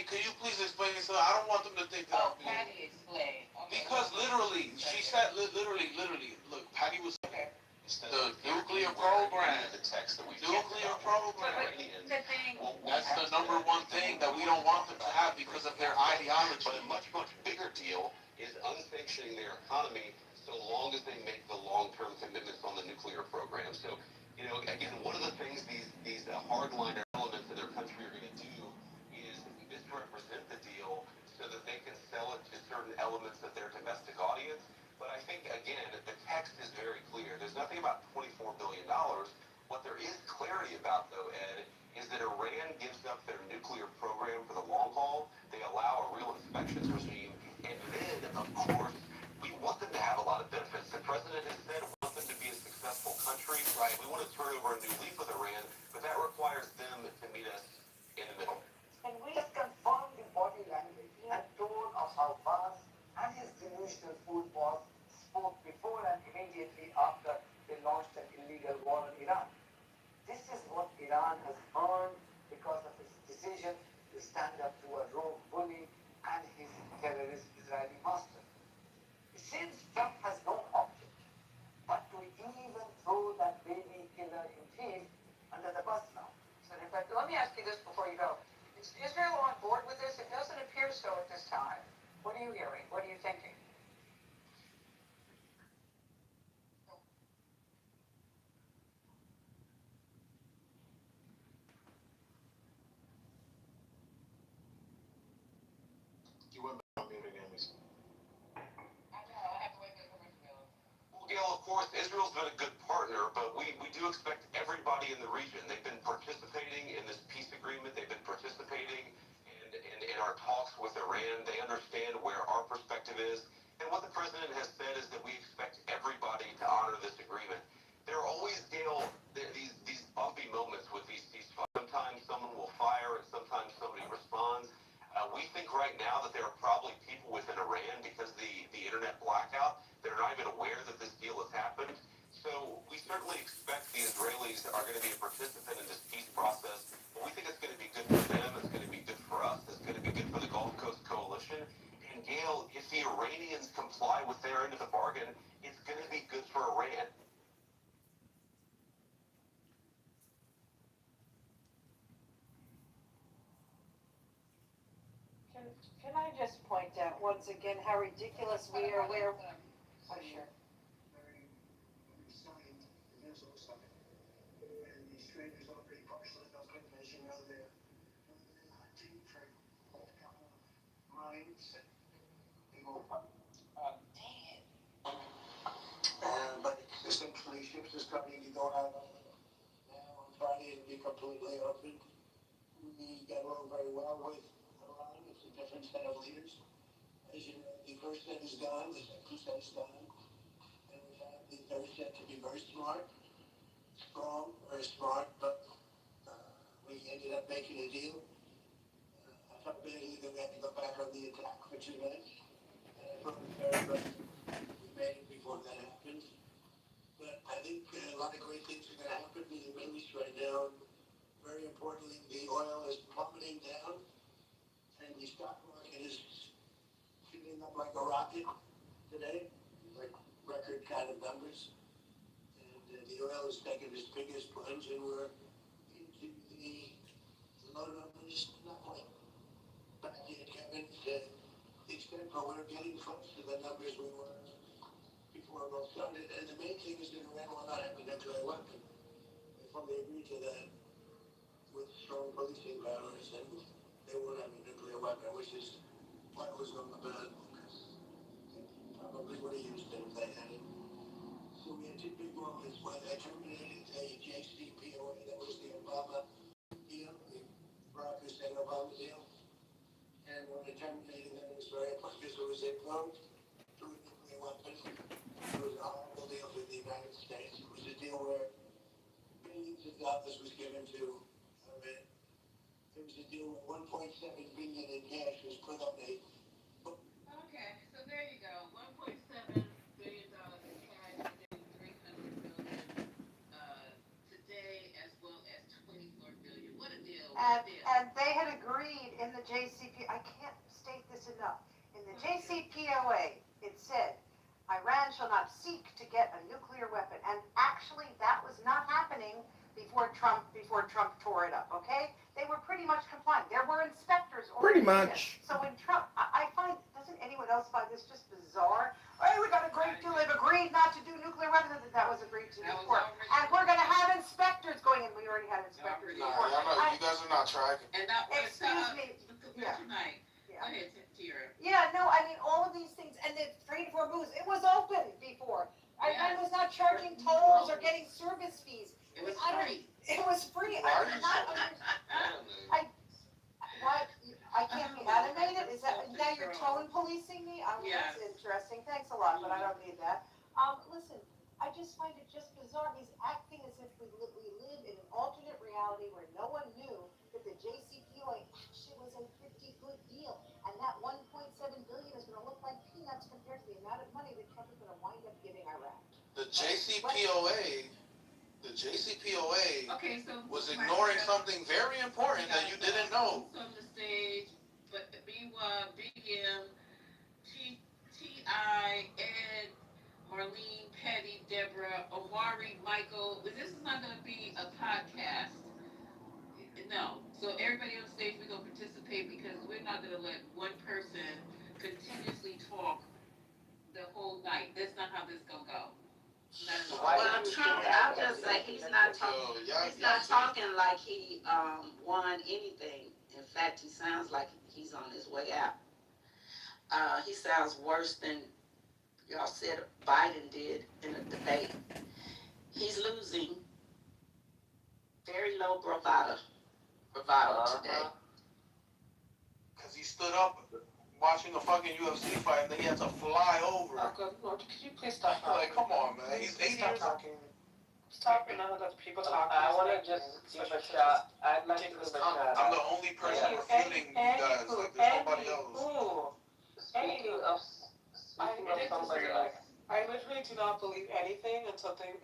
can you please explain this? I don't want them to think that I'm Oh, being. Patty explained. Okay, Because literally, she said, literally, look, Patty was okay. the nuclear program. The text that we Nuclear program. The thing. Well, That's the number one thing that we don't want them to have because of their ideology. But a much, much bigger deal is unsanctioning their economy so long as they make the long-term commitments on the nuclear program. So, again, one of the things these hardliner elements in their country are going to do is misrepresent the deal so that they can sell it to certain elements of their domestic audience. But I think, again, the text is very clear. There's nothing about $24 billion. What there is clarity about, though, Ed, is that Iran gives up their nuclear program for the long haul. They allow a real inspections regime. And then, of course, we want them to have a lot of benefits. The president has said we want them to be a successful country. Right. We want to turn over a new leaf with Iran, but that requires them to meet us in the middle. And we just confirmed the body language and tone of how fast and his delusional food was spoke before and immediately after they launched an illegal war on Iran. This is what Iran has earned because of its decision to stand up to a rogue bully and his terrorist Israeli master. It seems Trump has no object but to even throw that baby killer in chief under the bus now. So, in fact, let me ask you this before you go. Is Israel on board with this? It doesn't appear so at this time. What are you hearing? What are you thinking? You went back on mute again, Lisa. I know. I have to wait for the commercial. Well, Gail, of course, Israel's been a good partner, but we do expect everybody in the region. They've been participating in this peace agreement. They've been participating in our talks with Iran. They understand where our perspective is. And what the president has said is that we expect everybody to honor this agreement. There are always, Gail, these bumpy moments with these ceasefires. Sometimes someone will fire and sometimes somebody responds. We think right now that there are probably people within Iran, because the internet blackout, that are not even aware that this deal has happened. So we certainly expect the Israelis are going to be a participant in this peace process, but we think it's going to be good for them, it's going to be good for us, it's going to be good for the Gulf Coast Coalition. And Gail, if the Iranians comply with their end of the bargain, it's going to be good for Iran. Can I just point out once again how ridiculous we are? Oh, sure. Very signed the Venezuela summit, and these traders already partially open, as you know, they're hunting for mines and people. But essentially, ships are starting to go out now on Friday and be completely open. We get along very well with Iran. It's a different set of leaders. As you know, the first set is gone, the second set is gone. And we have the third set to be very smart, strong, very smart, but we ended up making a deal. I felt badly that we had to go back on the attack for 2 minutes. And I thought it was very good. We made it before that happened. But I think a lot of great things are going to happen in the Middle East right now. Very importantly, the oil is plummeting down, and the stock market is shooting up like a rocket today, like record kind of numbers. And the oil is taking its biggest plunge, and we're into the low numbers, not quite back yet, Kevin, to the extent where we're getting close to the numbers we were before it all started. And the main thing is that Iran will not have a nuclear weapon. They fully agree to that with strong policing powers, and they won't have a nuclear weapon, which is what was on the bad. Probably would have used it if they had it. So we had 2 big moments. One, I terminated the JCPOA, that was the Obama deal, the Barack Hussein Obama deal. And when I terminated that, it was very important because it was a vote to a nuclear weapon. It was a horrible deal for the United States. It was a deal where billions of dollars was given to Iran. It was a deal where 1.7 billion in cash was put on a. Okay, so there you go. $1.7 billion in cash, today, $300 million today, as well as $24 billion. What a deal! And they had agreed in the JCP, I can't state this enough, in the JCPOA, it said, Iran shall not seek to get a nuclear weapon. And actually, that was not happening before Trump tore it up, okay? They were pretty much compliant. There were inspectors Pretty already much. there. So when Trump, I find, doesn't anyone else find this just bizarre? Hey, we got a great deal, they've agreed not to do nuclear weapons, that was agreed to before. And we're gonna have inspectors going in, we already had inspectors Nah, before. y'all know, you guys are not tracking. And that was, Excuse me. Yeah. tonight. Yeah. Go ahead, Tira. Yeah, no, I mean, all of these things, and the freedom for booze, it was open before. Iran was not charging tolls or getting service fees. It was I don't- free. It was free. Why I are did you not so- understand. What, I can't be animated? Is that, now you're tone policing me? Yes. That's interesting, thanks a lot, but I don't need that. Listen, I just find it just bizarre, he's acting as if we live in an alternate reality where no one knew that the JCPOA actually was a pretty good deal. And that 1.7 billion is gonna look like peanuts compared to the amount of money that Trump is gonna wind up giving Iraq. The JCPOA Okay, so. was ignoring something very important that you didn't know. On the stage, but B1, Big M, T.I., Ed, Marlene, Petty, Deborah, Omari, Michael. This is not gonna be a podcast. No, so everybody on stage, we're gonna participate because we're not gonna let one person continuously talk the whole night. That's not how this gonna go. Well, Trump, I'll just say, he's not talking like he, won anything. In fact, he sounds like he's on his way out. He sounds worse than y'all said Biden did in a debate. He's losing. Very low bravado today. Cause he stood up watching a fucking UFC fight and then he had to fly over. Lord, could you please stop? Like, come on, man. He's 8 years old. Stop and let people talk. I want to just give a shout. I'd like to give a shout. I'm the only person refuting you guys. Like, there's nobody else. Speaking of somebody like, I literally do not believe anything until things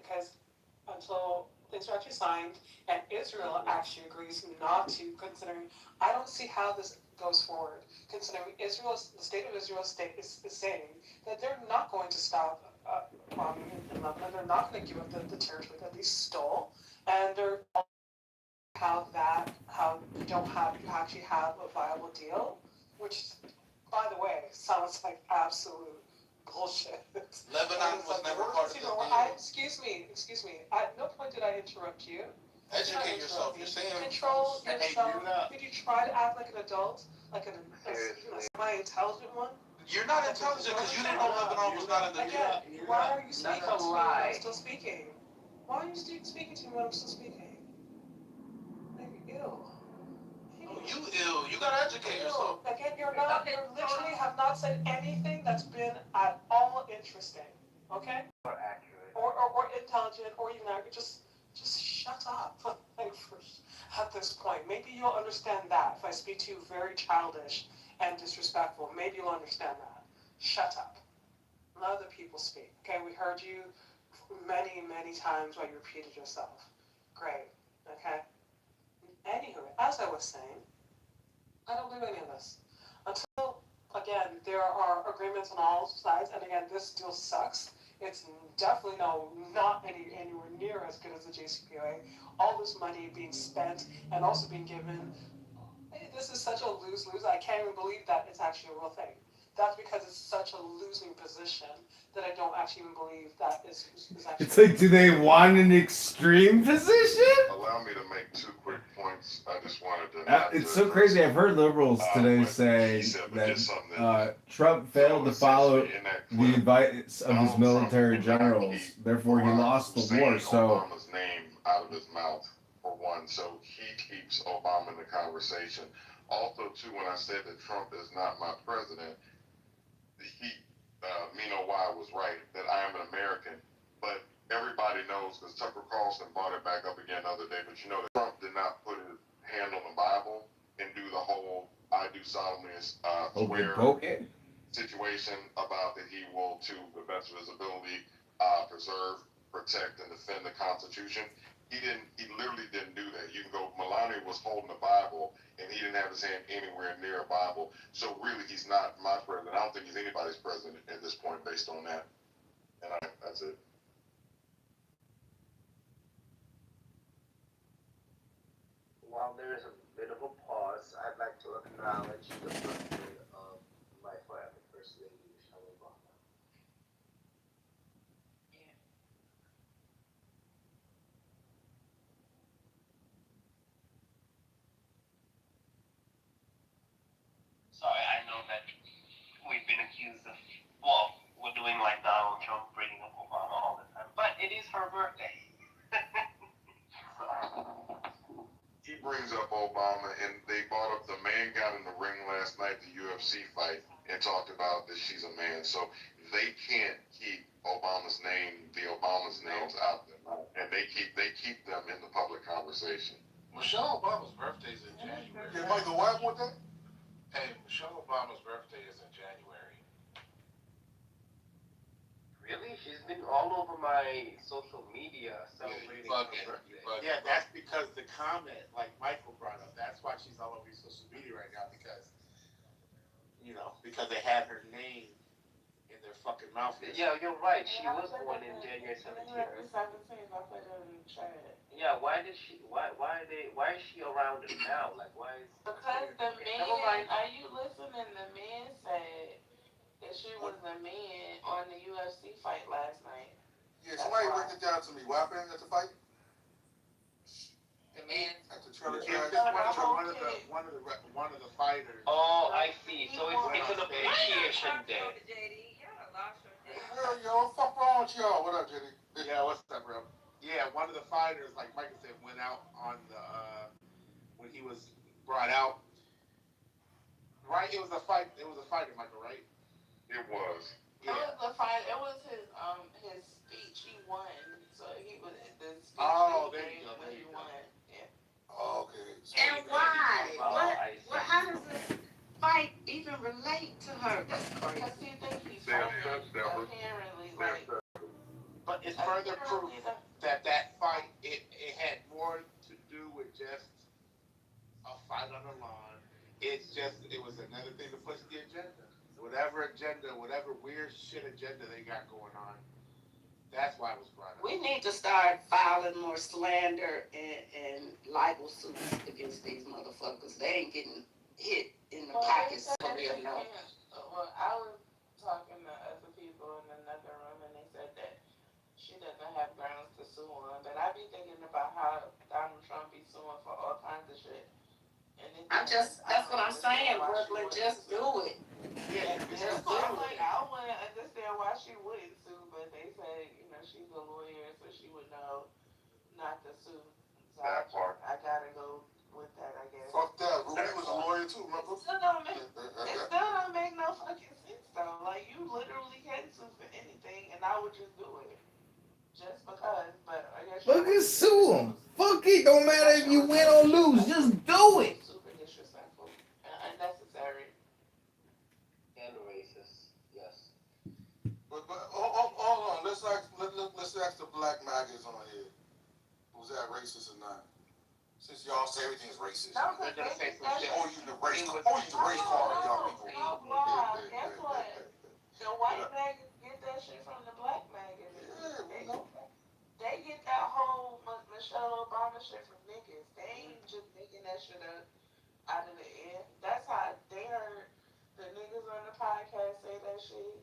are actually signed and Israel actually agrees not to, considering, I don't see how this goes forward, considering the state of Israel is saying that they're not going to stop bombing in Lebanon, they're not going to give up the territory that they stole, and they're how you actually have a viable deal, which, by the way, sounds like absolute bullshit. Lebanon was never part of the deal. Excuse me. At no point did I interrupt you. Educate yourself. You're saying Control yourself. Did you try to act like an adult, like a semi-intelligent one? You're not intelligent because you didn't know Lebanon was not in the deal. Again, why are you speaking That's a to me when lie. I'm still speaking? Why are you speaking to me when I'm still speaking? Like, ew. Oh, you ill. You gotta educate yourself. Again, you literally have not said anything that's been at all interesting, okay? or accurate. Or intelligent, or even accurate. Just shut up. Like, at this point, maybe you'll understand that if I speak to you very childish and disrespectful. Maybe you'll understand that. Shut up. Let other people speak. Okay, we heard you many, many times while you repeated yourself. Great. Okay. Anywho, as I was saying, I don't believe any of this. Until, again, there are agreements on all sides, and again, this deal sucks. It's definitely not anywhere near as good as the JCPOA. All this money being spent and also being given, this is such a lose-lose. I can't even believe that it's actually a real thing. That's because it's such a losing position that I don't actually even believe that is actually. It's like, do they want an extreme position? Allow me to make 2 quick points. I just wanted to. It's so crazy. I've heard liberals today say that Trump failed to follow the advice of his military generals. Therefore, he lost the war. So. Obama's name out of his mouth, for one, so he keeps Obama in the conversation. Also, too, when I said that Trump is not my president, Mino Y was right that I am an American, but everybody knows because Tucker Carlson brought it back up again the other day. But you know that Trump did not put his hand on the Bible and do the whole "I do solemnly swear" situation about that he will, to the best of his ability, preserve, protect, and defend the Constitution. He literally didn't do that. You can go, Melania was holding the Bible, and he didn't have his hand anywhere near a Bible. So really, he's not my president. I don't think he's anybody's president at this point based on that. And that's it. While there is a bit of a pause, I'd like to acknowledge the birthday of my forever First Lady, Michelle Obama. Sorry, I know that we've been accused of, well, we're doing like Donald Trump bringing up Obama all the time, but it is her birthday. He brings up Obama, and they brought up the man got in the ring last night, the UFC fight, and talked about that she's a man. So they can't keep Obama's names out there, and they keep them in the public conversation. Michelle Obama's birthday is in January. Yeah, Michael, why want that? Hey, Michelle Obama's birthday is in January. Really? She's been all over my social media celebrating her birthday. Yeah, that's because the comment, like Michael brought up, that's why she's all over your social media right now, because, you know, because they had her name in their fucking mouth. Yeah, you're right. She was born in January 17th. Yeah, why is she around it now? Like, why is... Because the man, are you listening? The man said that she was the man on the UFC fight last night. Yeah, somebody break it down to me. What happened at the fight? And At the trailer it's track? just one of the fighters. Oh, I see. So it's an appreciation day. Hell, yo, what the fuck wrong with y'all? What up, JD? Yeah, what's up, bro? Yeah, one of the fighters, like Michael said, went out on the when he was brought out. Right, it was a fighter, Michael, right? It was. Yeah. It was the fight. It was his speech. He won. So he was the speech. Oh, there you go. He won. Yeah. Oh, okay. So And why? How does this fight even relate to her? That's crazy. Because he thinks he's Apparently, like. But it's further proof that fight it had more to do with just a fight on the lawn. It was another thing to push the agenda. Whatever weird shit agenda they got going on. That's why it was brought up. We need to start filing more slander and libel suits against these motherfuckers. They ain't getting hit in the pockets for real now. Well, I was talking to other people in another room, and they said that she doesn't have grounds to sue on. But I be thinking about how Donald Trump be suing for all kinds of shit. And that's what I'm saying, Brooklyn. Just do it. Yeah, I'm like, I want to understand why she wouldn't sue, but they say, you know, she's a lawyer, so she would know not to sue. So I gotta go with that, I guess. fuck that. Ruby was a lawyer too, remember? It still don't make no fucking sense though. Like, you literally can sue for anything, and I would just do it. Just because, but I guess Fucking sue him. Fuck it. Don't matter if you win or lose. Just do it. Super disrespectful and unnecessary. And racist, yes. But hold on. Let's ask the black maggots on here. Was that racist or not? Since y'all say everything's racist. No, they're gonna say some shit. Oh, you the race card, y'all people. Guess what? The white maggots get that shit from the black maggots. They get that whole Michelle Obama shit from niggas. They ain't just making that shit up out of the air. That's how they heard the niggas on the podcast say that shit,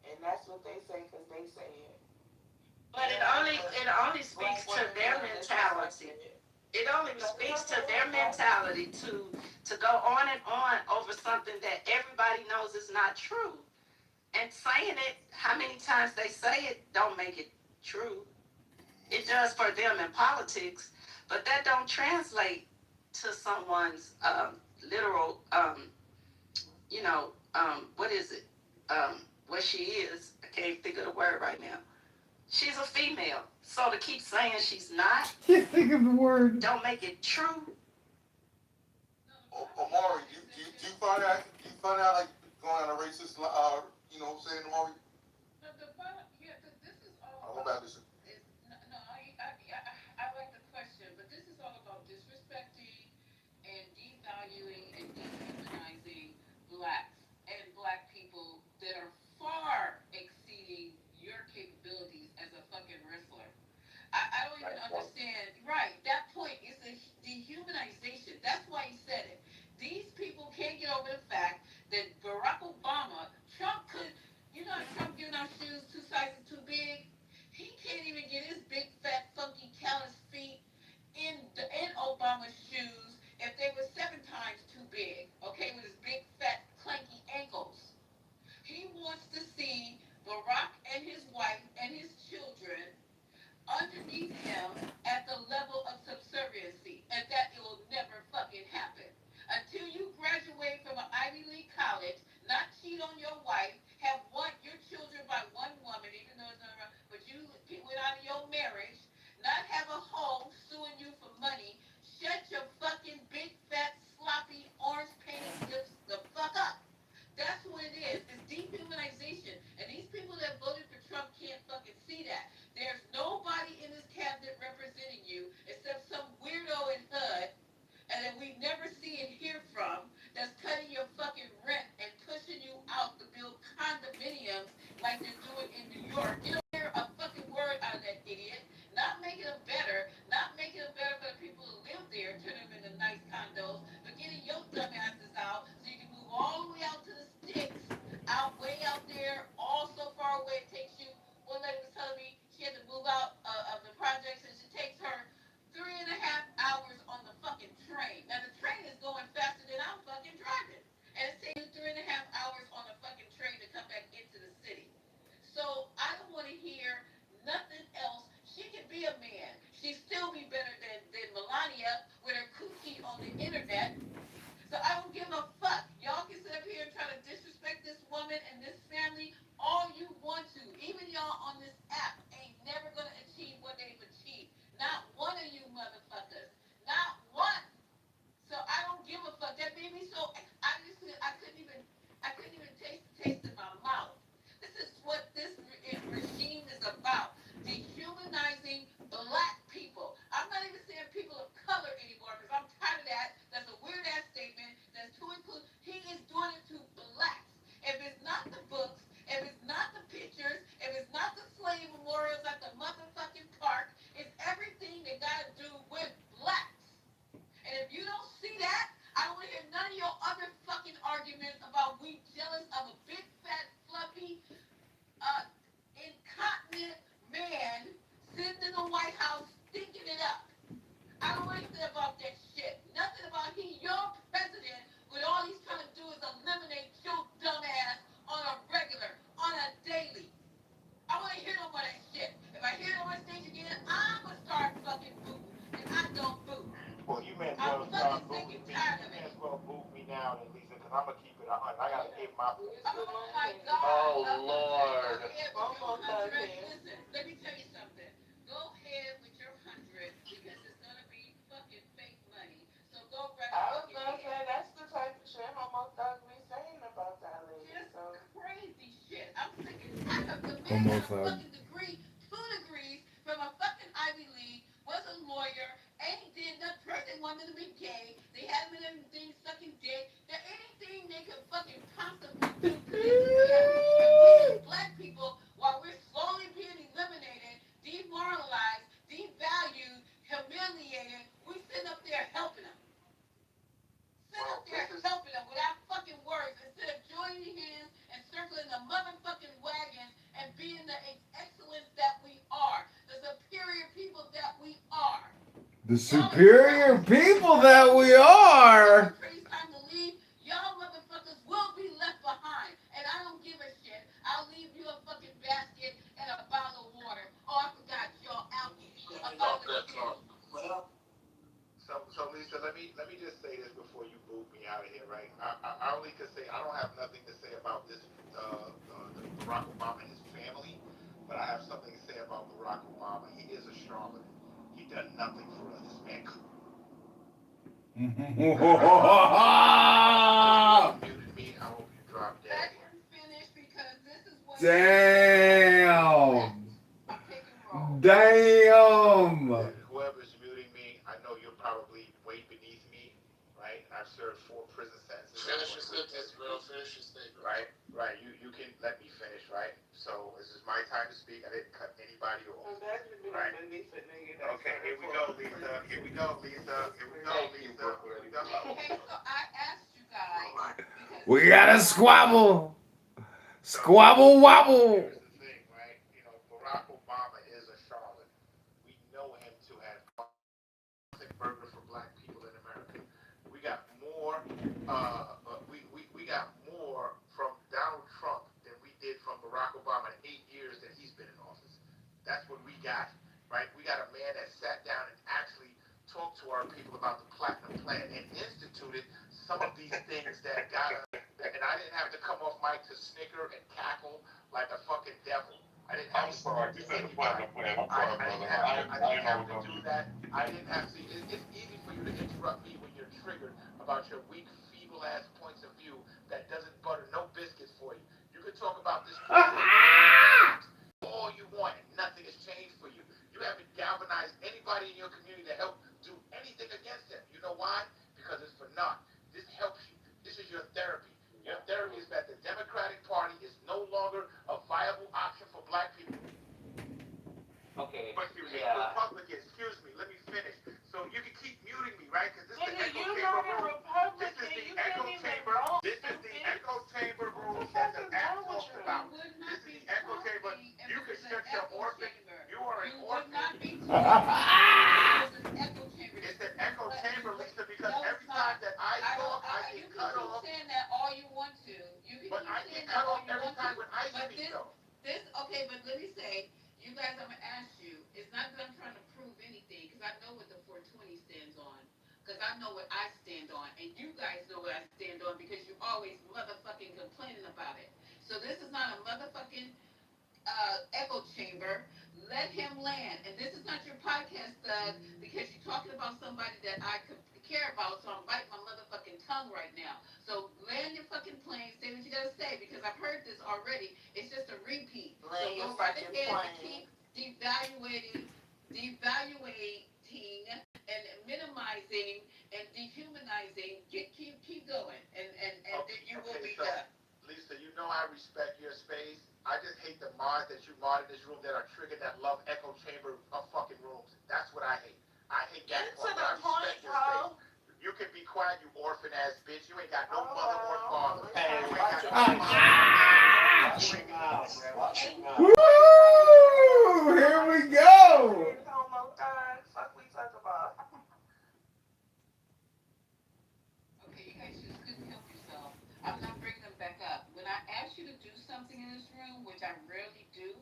and that's what they say because they say it. But it only speaks to their mentality. It only speaks to their mentality to go on and on over something that everybody knows is not true. And saying it, how many times they say it, don't make it true. It does for them in politics, but that don't translate to someone's literal, what is it? What she is. I can't think of the word right now. She's a female. So to keep saying she's not, Can't think of the word. don't make it true. Omari, do you find out like going on a racist, saying Omari? No, this is all. What about this? I like the I'm gonna keep it 100. I gotta keep my. Oh my God. Oh Lord. Listen, let me tell you something. Go ahead with your 100 because it's gonna be fucking fake money. So go right I was fucking gonna say ahead. that's the type of shit Homo Thug be saying about that lady. Just So crazy shit. I'm sick and tired of the man Homo got a thug. fucking degree, 2 degrees from a fucking Ivy League, was a lawyer, ain't did nothing. First they wanted to be gay. They had him in them things sucking dick. They're anything they could fucking possibly do to this man. And we as black people, while we're slowly being eliminated, demoralized, devalued, humiliated, we sit up there helping them. Sit up there helping them without fucking words instead of joining hands and circling the motherfucking wagons and being the excellence that we are, the superior people that we are. The superior people that we are. It's time to leave. Y'all motherfuckers will be left behind, and I don't give a shit. I'll leave you a fucking basket and a bottle of water. Oh, I forgot y'all out here. A bottle of shit. Well, So Lisa, let me just say this before you boot me out of here, right? I only can say I don't have nothing to say about this Barack Obama and his family, but I have something to say about Barack Obama. He is a charlatan. He done nothing for us. This man muted me. I hope you drop dead. Let him finish because this is what. Damn. I'm taking roll. Damn. Whoever's muting me, I know you're probably way beneath me, right? I've served 4 prison sentences. Finish your sentence, bro. Finish your statement. Right. You can let me finish, right? So this is my time to speak. I didn't cut anybody off. Right. Okay, here we go, Lisa. Here we go, Lisa. Here we go, Lisa. Here we go. Okay, so I asked you guys. We gotta squabble. Squabble wobble. Here's the thing, right? You know, Barack Obama is a charlatan. We know him to have burger for black people in America. We got more. We got more from Donald Trump than we did from Barack Obama in 8 years that he's been in office. That's what we got, right? We got a man that sat down and actually talked to our people about the Platinum Plan and instituted some of these things that got us. And I didn't have to come off mic to snicker and cackle like a fucking devil. I didn't have to. Sorry, you said the Platinum Plan. I'm sorry, brother. I didn't have to do that. I didn't have to. It's easy for you to interrupt me when you're triggered about your weak, feeble ass points of view that doesn't butter no biscuits for you. You can talk about this all you want, and nothing has changed for you. You haven't galvanized anybody in your community to help do anything against them. You know why? Because it's for naught. This helps you. This is your therapy. Your therapy is that the Democratic Party is no longer a viable option for black people. Okay. But you hate Yeah. Republicans. Excuse me, let me finish. So you can keep muting me, right? Because this is the Nigga, echo you chamber not a room. Republican. This is the You echo can't even chamber. roll. This is the echo chamber room What the that fuck the is act wrong with talked you? about. You would This not is be the echo chamber. talking if You it can was shut an your echo orphan. chamber. You are an You would orphan. not be talking if it was an echo chamber. It's an echo chamber, Lisa, because No, it's every time that I talk, I you get can cut keep off. saying that all you want to. You can But keep I saying get that cut all off you every want time to. when I But speak, though. Okay, but let me say, you guys, I'm gonna ask you. It's not that I'm trying to prove anything, because I know what the 420 stands on. Because I know what I stand on, and you guys know what I stand on, because you always motherfucking complaining about it. So this is not a motherfucking echo chamber. Let him land. And this is not your podcast, because you're talking about somebody that I could care about, so I'm biting my motherfucking tongue right now. So land your fucking plane, say what you gotta say, because I've heard this already. It's just a repeat. Land your go right fucking ahead and plane. keep devaluating and minimizing and dehumanizing. Keep going, and then you will be done. Lisa, you know I respect your space. I just hate the mods that you mod in this room that are triggered that love echo chamber of fucking rooms. That's what I hate. I hate that Get to part. the I point, respect your ho. space. You can be quiet, you orphan ass bitch. You ain't got no mother or father. Hey, You ain't watch got your no mouth. father. Watch your mouth. Watch your mouth. Woo! Here we go. Homo thug. Fuck we talk about. Okay, you guys just couldn't help yourself. I'm not bringing them back up. When I ask you to do something in this room, which I rarely do,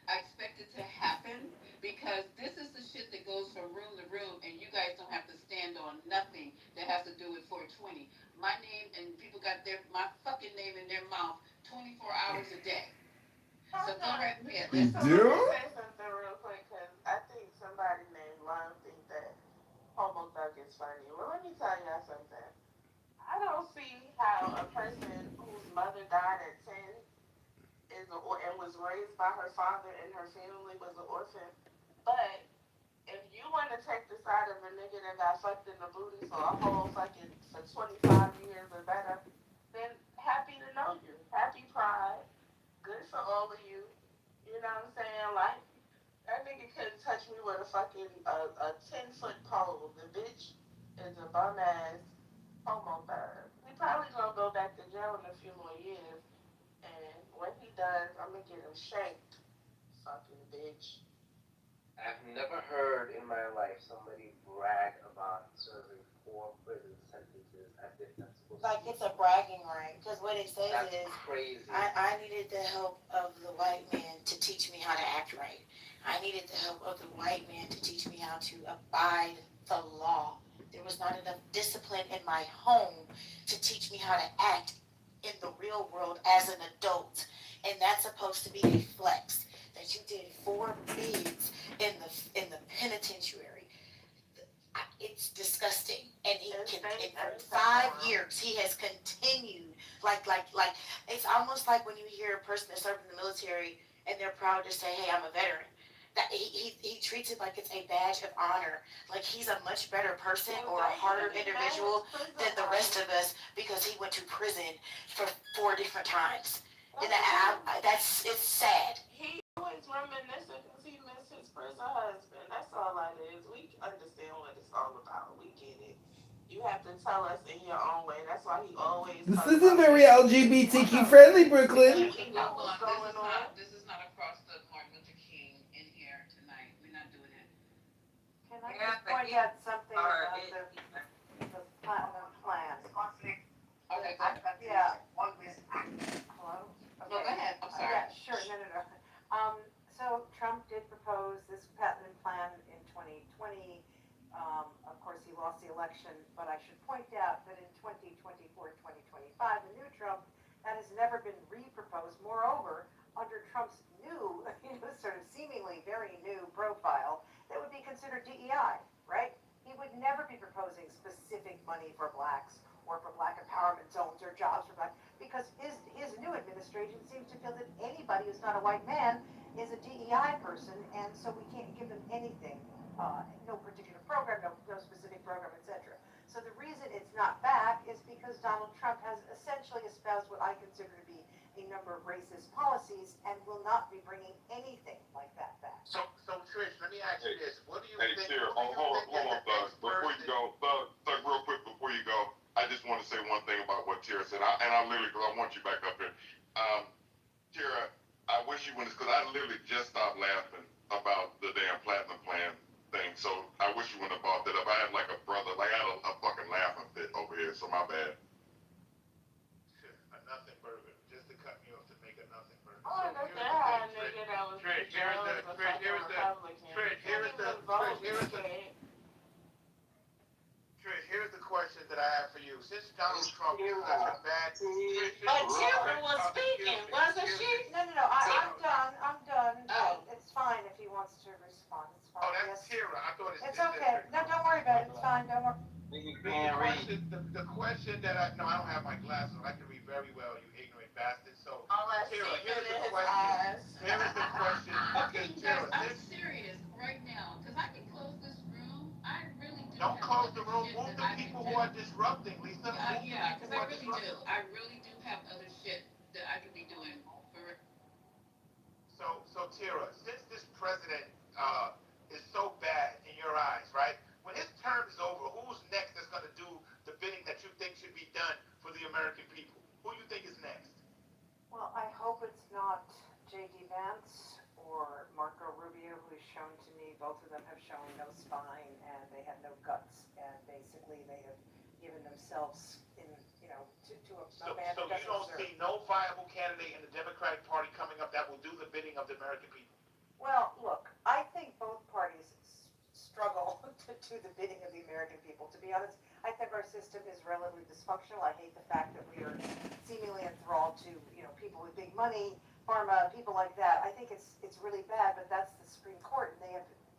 I expect it to happen because this is the shit that goes from room to room, and you guys don't have to stand on nothing that has to do with 420. my name, and people got my fucking name in their mouth 24 hours a day. So go right ahead. You So do? let me say something real quick, because I think somebody named Love think that Homo Thug is funny. Well, let me tell y'all something. I don't see how a person whose mother died at 10 and was raised by her father and her family was an orphan. But if you want to take the side of a nigga that got fucked in the booty for a whole fucking for 25 years or better, then happy to know you. Happy Pride. Good for all of you. You know what I'm saying? Like, that nigga couldn't touch me with a fucking a 10-foot pole. The bitch is a bum ass homo thug. He probably gonna go back to jail in a few more years, and when he does, I'm gonna get him shanked. Fucking bitch. I've never heard in my life somebody brag about serving 4 prison sentences as if that's supposed Like to be. it's a bragging right, because what it says That's is, crazy. I needed the help of the white man to teach me how to act right. I needed the help of the white man to teach me how to abide the law. There was not enough discipline in my home to teach me how to act in the real world as an adult. And that's supposed to be a flex. That you did 4 bids in the penitentiary. It's disgusting. And for 5 years he has continued like it's almost like when you hear a person that served in the military and they're proud to say, hey, I'm a veteran. That he treats it like it's a badge of honor, like he's a much better person or a harder individual than the rest of us because he went to prison for 4 different times. And it's sad. He always reminiscing because he missed his prison husband. That's all that is. We understand what it's all about. We get it. You have to tell us in your own way. That's why he always. This isn't very LGBTQ friendly, Brooklyn. Keep going. This is not across the Martin Luther King in here tonight. We're not doing it. Can I just point out something about the platinum plan? Okay, Yeah. No, Hello? go ahead. I'm sorry. Yeah, sure, no. So Trump did propose this platinum plan in 2020. Of course, he lost the election, but I should point out that in 2024, 2025, the new Trump, that has never been re-proposed. Moreover, under Trump's new, sort of seemingly very new profile, that would be considered DEI, right? He would never be proposing specific money for blacks or for black empowerment zones or jobs for black, because his new administration seems to feel that anybody who's not a white man is a DEI person, and so we can't give them anything, no particular program, no specific program, etc. So the reason it's not back is because Donald Trump has essentially espoused what I consider to be a number of racist policies and will not be bringing anything like that back. So Trish, let me ask you this: what do you Hey, think? Sarah, hold on, Thug. Before you go, Thug, real quick before you go, I just want to say one thing about what Tara said. I literally, because I want you back up here. Tara, I wish you wouldn't, because I literally just stopped laughing about the damn platinum plan thing. So I wish you wouldn't have brought that up. I had like a brother, like I had a fucking laughing fit over here. So my bad. A nothing burger, just to cut me off to make a nothing burger. Oh, So look here's at the how thing, nigga that was Trish, here is the question that I have for you. Since Donald Trump is such a bad But Tara was speaking, wasn't she? No, I'm done. Oh. It's fine if he wants to respond, it's fine. Oh, that's Tara. I thought It's okay, no, don't worry about it, it's fine, don't worry. The question that I don't have my glasses on. I can read very well, you ignorant bastard. So, unless Tara, he here's in the his question. eyes. Here's the question. Okay, you guys, I'm serious right now, because I can close this room. I really do. Don't close the room. Move the people who are disrupting, Lisa. Yeah, because I really do. I really do have other shit that I could be doing. So Tara, since this president is so bad in your eyes, right? When his term is over, who's next that's going to do the bidding that you think should be done for the American people? Who you think is next? Well, I hope it's not J.D. Vance or Marco Rubio, who's shown to me, both of them have shown no spine and they have no guts, and basically they have given themselves to a man So that you doesn't don't deserve. see no viable candidate in the Democratic Party coming up that will do the bidding of the American people? Well, look, I think both parties struggle to do the bidding of the American people. To be honest, I think our system is relatively dysfunctional. I hate the fact that we are seemingly enthralled to, people with big money, pharma, people like that. I think it's really bad, but that's the Supreme Court, and they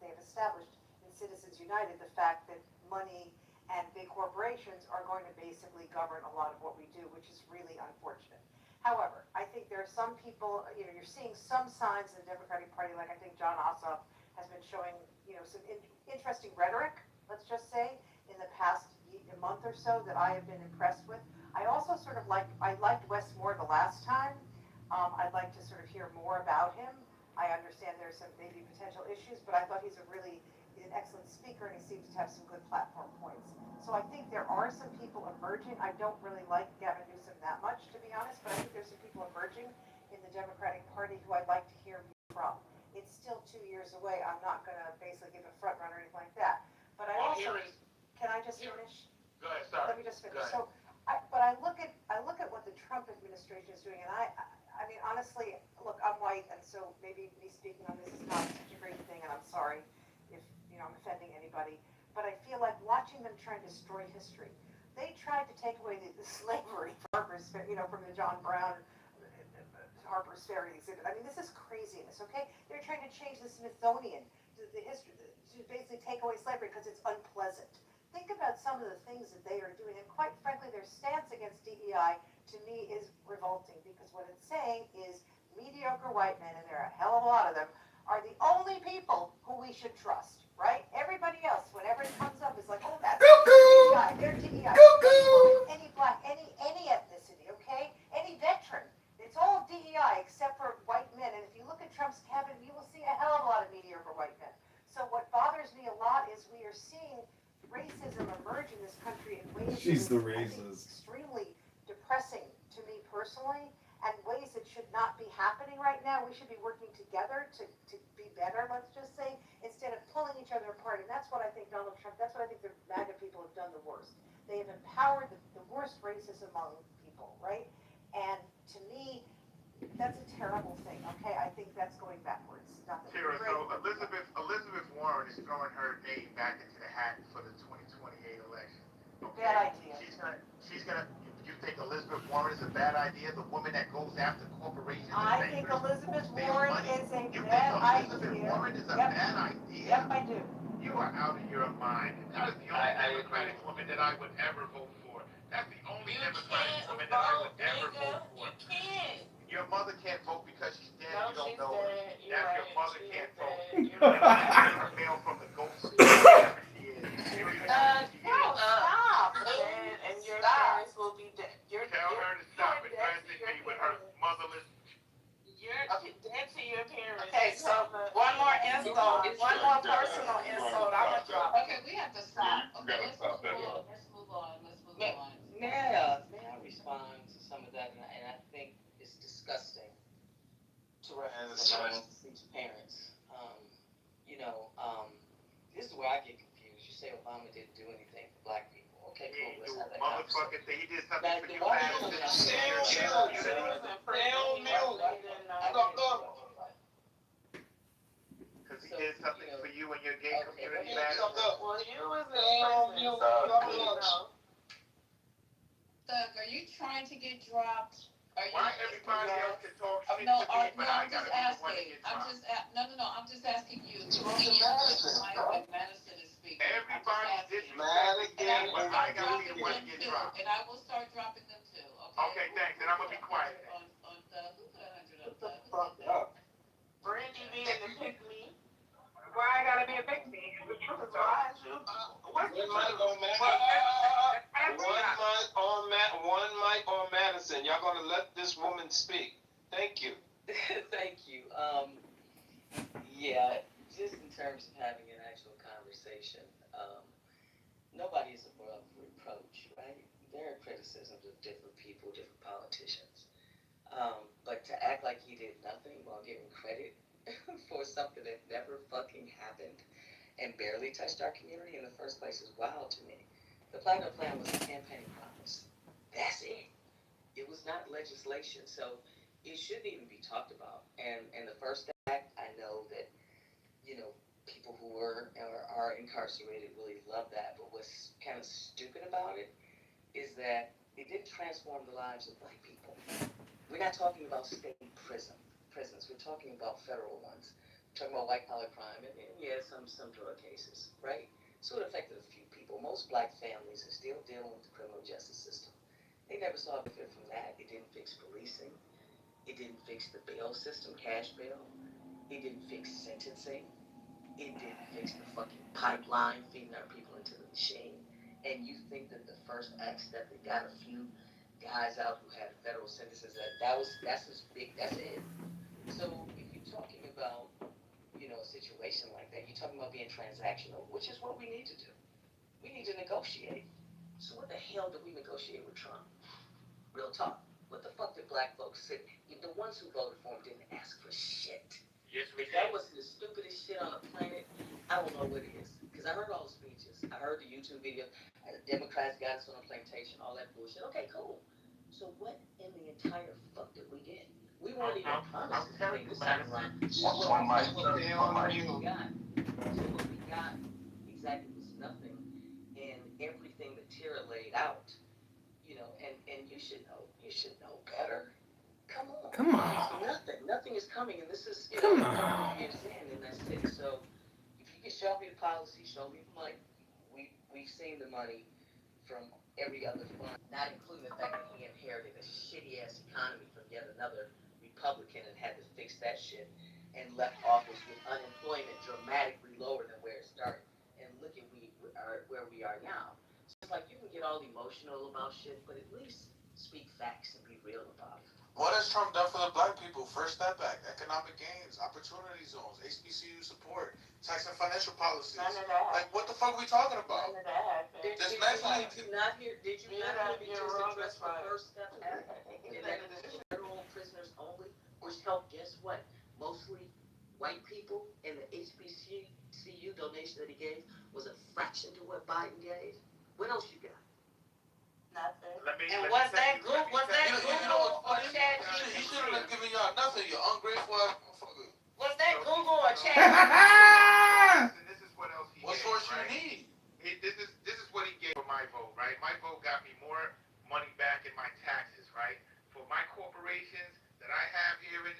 have established in Citizens United the fact that money and big corporations are going to basically govern a lot of what we do, which is really unfortunate. However, I think there are some people, you're seeing some signs in the Democratic Party, like I think John Ossoff has been showing, some interesting rhetoric, let's just say, in the past month or so that I have been impressed with. I also I liked Wes Moore the last time. I'd like to sort of hear more about him. I understand there's some maybe potential issues, but I thought he's an excellent speaker, and he seems to have some good platform points. So I think there are some people emerging. I don't really like Gavin Newsom that much, to be honest, but I think there's some people emerging in the Democratic Party who I'd like to hear from. It's still 2 years away. I'm not going to basically give a front run or anything like that. But I also, can I just finish? Go ahead, sorry. Let me just finish. So, I look at what the Trump administration is doing, and I mean, honestly, look, I'm white, and so maybe me speaking on this is not such a great thing, and I'm sorry if I'm offending anybody. But I feel like watching them try and destroy history. They tried to take away the slavery from Harper's, from the John Brown Harper's Ferry exhibit. I mean, this is craziness, okay? They're trying to change the Smithsonian to the history, to basically take away slavery because it's unpleasant. Think about some of the things that they are doing, and quite frankly, their stance against DEI to me is revolting, because what it's saying is mediocre white men, and there are a hell of a lot of them, are the only people who we should trust, right? Everybody else, whenever it comes up, is like, oh, that's DEI, they're DEI. Any black, any ethnicity, okay? Any veteran. It's all DEI except for white men, and if you look at Trump's cabinet, you will see a hell of a lot of mediocre white men. So what bothers me a lot is we are seeing racism emerge in this country in ways She's the that is, I think, racist. extremely depressing to me personally, and ways that should not be happening right now. We should be working together to be better, let's just say, instead of pulling each other apart. And that's what I think Donald Trump, that's what I think the MAGA people have done the worst. They have empowered the worst racists among people, right? And to me, that's a terrible thing, okay? I think that's going backwards. Tara, so Elizabeth Warren is throwing her name back into the hat for the 2028 election. Okay? Bad idea. You think Elizabeth Warren is a bad idea? The woman that goes after corporations? I think Elizabeth Warren is a bad idea. Elizabeth Warren is a bad idea? Yep, I do. You are out of your mind. That is the only Democratic woman that I would ever vote for. That's the only Democratic woman that I would ever vote for. You can't. Your mother can't vote because she's dead. No, You don't she's know dead. her. You're That's right. your mother She can't is vote. dead. You don't have her mail from the ghost. Whatever she is. You don't even know who she is. Stop. And your parents will be dead. Tell her to stop addressing me with her motherless. You're dead to your parents. Okay, so one more insult, one more personal insult, I'm gonna drop. Okay, we have to stop. Okay, let's move on. May I respond to some of that? And I think it's disgusting to reference these parents. This is where I get confused. You say Obama didn't do anything for black people. Okay, cool. Let's have that Motherfucker, he did something Back for to you, Washington. Because he did something for you and your gay community, man. Well, you was in prison. Doug, are you trying to get dropped? Why everybody else can talk shit No, to me, but I I'm gotta just be the one to asking. get dropped? I'm just asking you. Madison is speaking. Everybody disrespecting me, but I gotta be the one to get dropped. And I will start dropping them too, okay? Okay, thanks, and I'm gonna be quiet. On Doug, who put 100 on Doug? Brandy being the pick me. Why I gotta be a big me? The truth is Why is you? One mic on Madison. Y'all gonna let this woman speak. Thank you. Thank you. Yeah, just in terms of having an actual conversation, nobody is above reproach, right? There are criticisms of different people, different politicians. But to act like he did nothing while giving credit for something that never fucking happened and barely touched our community in the first place is wild to me. The Platinum Plan was a campaign promise. That's it. It was not legislation, so it shouldn't even be talked about. And the first act, I know that, people who were or are incarcerated really love that. But what's kind of stupid about it is that it didn't transform the lives of black people. We're not talking about state prisons. We're talking about federal ones. We're talking about white collar crime and yeah, some drug cases, right? So it affected a few people. Most black families are still dealing with the criminal justice system. They never saw a benefit from that. It didn't fix policing. It didn't fix the bail system, cash bail. It didn't fix sentencing. It didn't fix the fucking pipeline feeding our people into the machine. And you think that the first act step that got a few guys out who had federal sentences that's as big, that's it. So if you're talking about, a situation like that, you're talking about being transactional, which is what we need to do. We need to negotiate. So what the hell did we negotiate with Trump? Real talk. What the fuck did black folks say? The ones who voted for him didn't ask for shit. Yes, we If that did. wasn't the stupidest shit on the planet, I don't know what it is. Because I heard all the speeches. I heard the YouTube video. The Democrats got us on a plantation, all that bullshit. Okay, cool. So what in the entire fuck did we get? We weren't even promised anything this time around. One mic. What we got exactly was nothing. And everything that Tara laid out, and you should know better. Come on. Come on. Nothing is coming, and this is, Come a couple on. of years in that city. So if you can show me the policy, show me the money. We've seen the money from every other fund, not including the fact that he inherited a shitty ass economy from yet another Republican and had to fix that shit and left office with unemployment dramatically lower than where it started. And look at where we are now. So it's like you can get all emotional about shit, but at least speak facts and be real about it. What has Trump done for the black people? First Step Back, economic gains, opportunity zones, HBCU support, tax and financial policies. None of that. Like, what the fuck are we talking about? None of that happened. Did This you next not week- hear me just address the first step back? And that is federal prisoners only, which helped, guess what? Mostly white people, and the HBCU donation that he gave was a fraction to what Biden gave. What else you got? Nothing. And was that Google or Chat He shouldn't have given y'all nothing, you ungrateful ass motherfucker. Was that Google or Chat? And this is what else he What gave, source right? you need? This is what he gave for my vote, right? My vote got me more money back in my taxes, right? For my corporations that I have here in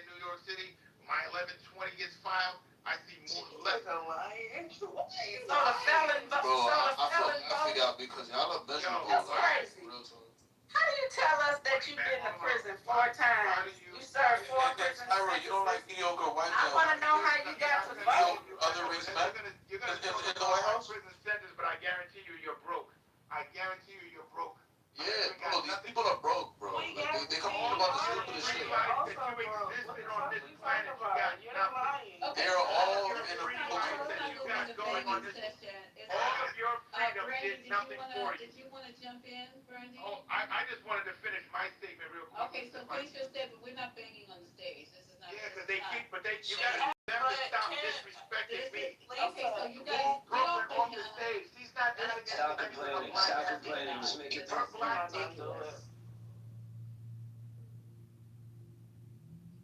New York City, my 1120 gets filed, I see more less. So the felon, Bro, I forgot because y'all are miserable. That's like, crazy. real talk. How do you tell us that you've been to prison 4 times? You served 4 prison Tyra, you don't like sentences. mediocre white I men. want to know how you got to vote. Other race men? You're gonna In the talk White about House? prison sentence, but I guarantee you're broke. I guarantee you're broke. Yeah, bro, these people are broke, bro. Like, they come on about the stupidest shit. Realize that you existed on this planet. You got nothing. They're all in a We're that not you going got to going on begging this. session. All of your freedom Brandy, did nothing for you. did you want to jump in, Brandy? Oh, I just wanted to finish my statement real quick. Okay, so finish your statement. We're not banging on the stage. This is not. Yeah, this because is they not- keep, you gotta them to stop disrespecting me. Okay, so you guys get Brooklyn off on the the camera. stage. She's not adding Stop anything to the complaining. black Stop ass. complaining. Just make it Her black ridiculous.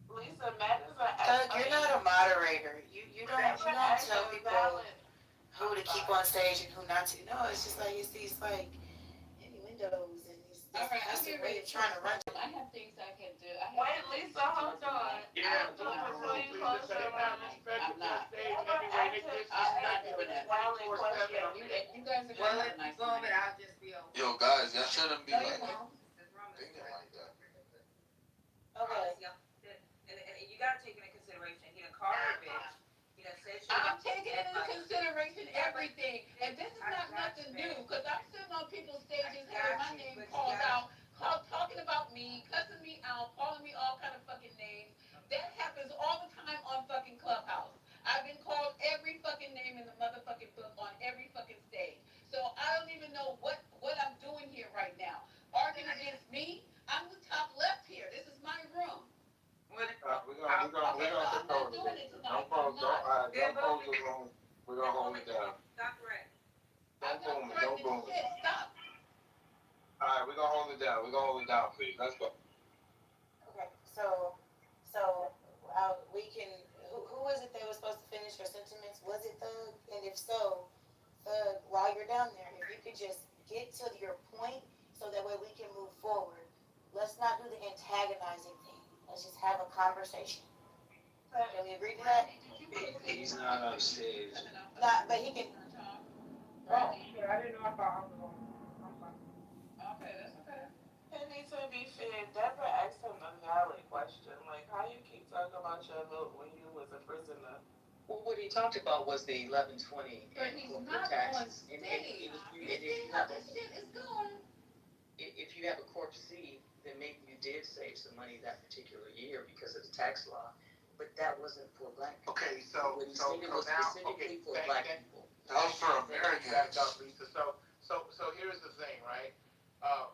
Lisa, Matt is a. Doug, you're not a moderator. You don't tell people who to keep on stage and who not to. No, it's just like it's these like innuendos and these All right, I'm passive getting way ready of trying to run. I have things I can do. Wait, Lisa, hold on. Yeah, I'm not. please, close your mouth. I'm not. Stage anyway, they disrespect you. You guys are going to have a nice night. I'll just be over. Yo, guys, y'all shouldn't be No, you like won't. thinking like that. Okay. And you gotta take into consideration, he done called her a bitch, he done said she. I'm taking into consideration everything, and this is not nothing new, because I'm sitting on people's stages having my name called out, talking about me, cussing me out, calling me all kind of fucking names. That happens all the time on fucking Clubhouse. I've been called every fucking name in the motherfucking book on every fucking stage. So I don't even know what I'm doing here right now. Arguing against me, I'm the top left here. This is my room. We're gonna I'm not doing it tonight. Don't close the room. We're gonna hold it down. Stop right. I'm not threatening shit. Stop. Alright, we're gonna hold it down. We're gonna hold it down, please. Let's go. Okay, so we can. Who is it that was supposed to finish finish your sentiments? Was it Thug? And if so, Thug, while you're down there, if you could just get to your point so that way we can move forward. Let's not do the antagonizing thing. Let's just have a conversation. Can we agree to that? He's not on stage. Not, but he can. Oh, shit, I didn't know I thought I was on. I'm sorry. Okay, that's okay. Penny, to be fair, Deborah asked him a valid question. Like, how you keep talking about your vote when you was a prisoner? Well, what he talked about was the 1120 But and he's corporate not on taxes. stage. If you have a corp C, then maybe you did save some money that particular year because of the tax law, but that wasn't for black people. Okay, so What he so stated so was now, specifically okay, for thank, black thank, people. That was for Americans. back up, Lisa. So here's the thing, right?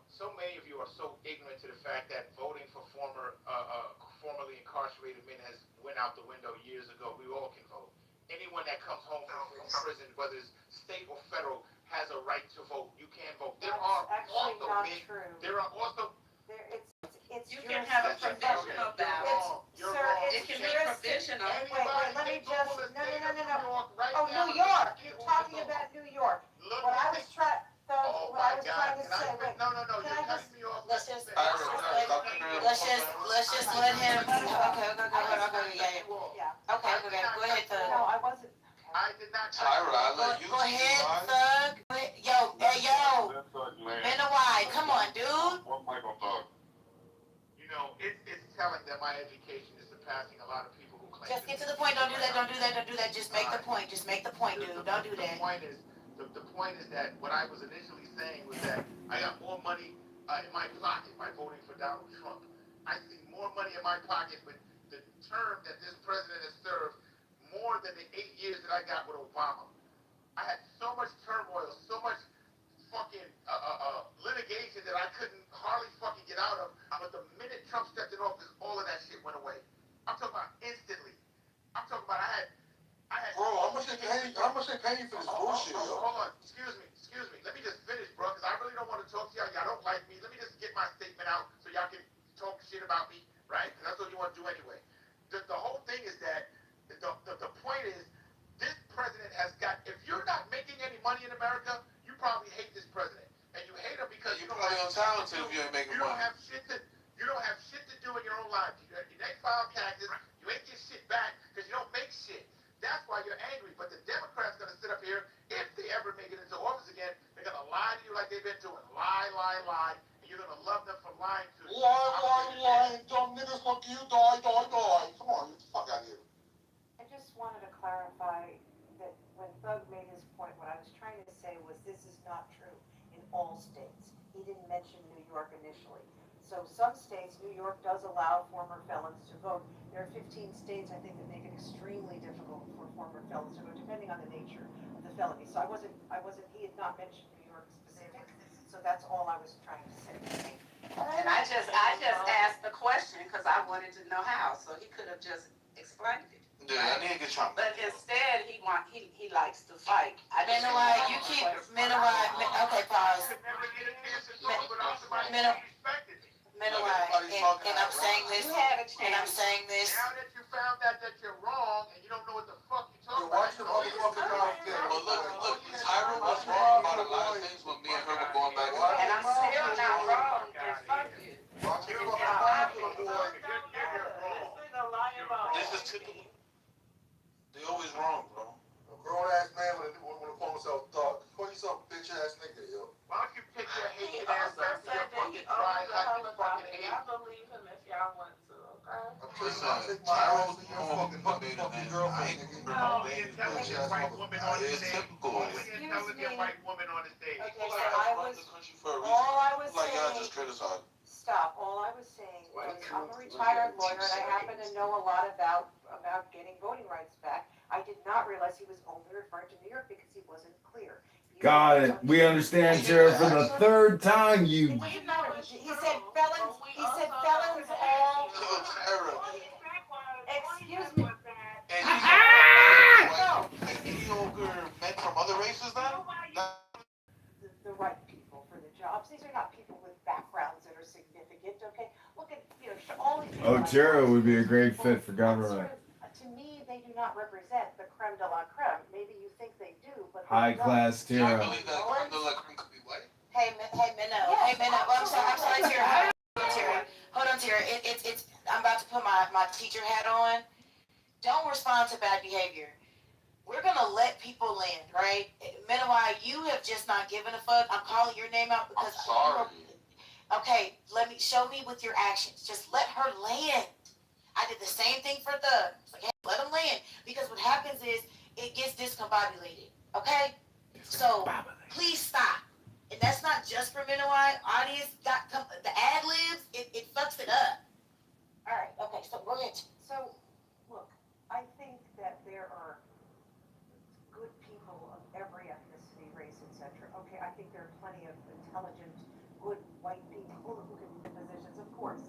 So many of you are so ignorant to the fact that voting for formerly incarcerated men has went out the window years ago. We all can vote. Anyone that comes home from prison, whether it's state or federal, has a right to vote. You can vote. There are actually also not men. true. There are also. It's You can have a professional ballot. You're Sir, wrong. It can be provisional. Wait, let me just, no. Right Oh, now, New York, get you're on talking the vote. about New York. Look, What I was trying, oh what I my was God! trying to Can I say, spit? wait, No. can You're I cutting just, me off. Let's just Let let him. Okay. Yeah. Okay. Go ahead, Thug. no, I wasn't, I did not. Tyra, I let you Go ahead, mine. Thug. Yo, Menawai, come on, dude. One mic on Thug. You know, it's telling that my education is surpassing a lot of people who claim. Just get to the point. Don't do that. Just make the point. Just make the point, dude. Don't do that. The point is that what I was initially saying was that I got more money in my pocket by voting for Donald Trump. I see more money in my pocket with the term that this president has served more than the 8 years that I got with Obama. I had so much turmoil, so much fucking litigation that I couldn't hardly fucking get out of. But the minute Trump stepped in office, all of that shit went away. I'm talking about instantly. I'm talking about I had. Bro, how much they paying you for this bullshit, yo? Hold on, excuse me. Let me just finish, bro, because I really don't want to talk to y'all. Y'all don't like me. Let me just get my statement out so y'all can talk shit about me, right? Because that's what you want to do anyway. The whole thing is that the point is this president has got. If you're not making any money in America, you probably hate this president, and you hate him because You probably untalented if you ain't making you don't money. have shit to. You don't have shit to do in your own life. You ain't file taxes. You ain't get shit back because you don't make shit. That's why you're angry. But the Democrats gonna sit up here if they ever make it into office again. They're gonna lie to you like they've been doing. Lie, and you're gonna love them for lying to you. Lie. Dumb niggas, fuck you, die. Come on, get the fuck out of here. I just wanted to clarify that when Thug made his point, what I was trying to say was this is not true in all states. He didn't mention New York initially. So some states, New York does allow former felons to vote. There are 15 states, I think, that make it extremely difficult for former felons to vote, depending on the nature of the felony. So he had not mentioned New York specific, so that's all I was trying to say. And I just asked the question because I wanted to know how, so he could have just explained it. Yeah, I need to get Trump. But instead, he likes to fight. Menawai, you keep okay, pause. Menawai, and I'm saying this, Now that you found out that you're wrong and you don't know what the fuck you're talking about. Watch the motherfucking mouth there. But look, Tyra was wrong about a lot of things when me and her were going back and forth. And I'm still not wrong, and fuck you. Watch your You're fucking mouth, little boy. This is typical. They always wrong, bro. A grown ass man wanna call himself Thug. Call yourself bitch ass nigga, yo. Why don't you pick your He hating ass also up to your said that he fucking dry, owns a hot, fucking helicopter. hate? I believe him if y'all want to, okay? Listen, Tyra was the fucking girlfriend, nigga. Only intelligent white woman on the It's stage. typical. Only intelligent white woman on the stage. Okay, Like, so I run the country for a reason. all I was Like, y'all saying, just criticized. stop, all I was saying was I'm a retired lawyer and I happen to know a lot about getting voting rights back. I did not realize he was only referring to New York because he wasn't clear. Got it. We understand, Sheriff, for the third time, It you. doesn't matter. He said felons all. Yo, Tyra. Excuse me. And No. mediocre men from other races now? The right people for the jobs. These are not people with backgrounds that are significant, okay? Look at, all these people. Otero would be a great fit for government. To me, they do not represent the creme High class Do you Tira. believe that creme de la creme could be white? Hey, Minnow. Hey, Minnow. Well, I'm sorry, Tira. Hold on, Tira. It's. I'm about to put my teacher hat on. Don't respond to bad behavior. We're gonna let people land, right? Minnow, you have just not given a fuck. I'm calling your name out because. I'm sorry. Okay, show me with your actions. Just let her land. I did the same thing for Thug. It's like, hey, let him land. Because what happens is it gets discombobulated. Okay? So please stop. And that's not just for Minowai. Audience got the ad libs, it fucks it up. Alright, okay, so go ahead. So, look, I think that there are good people of every ethnicity, race, etc. Okay, I think there are plenty of intelligent, good white people who can be in positions, of course.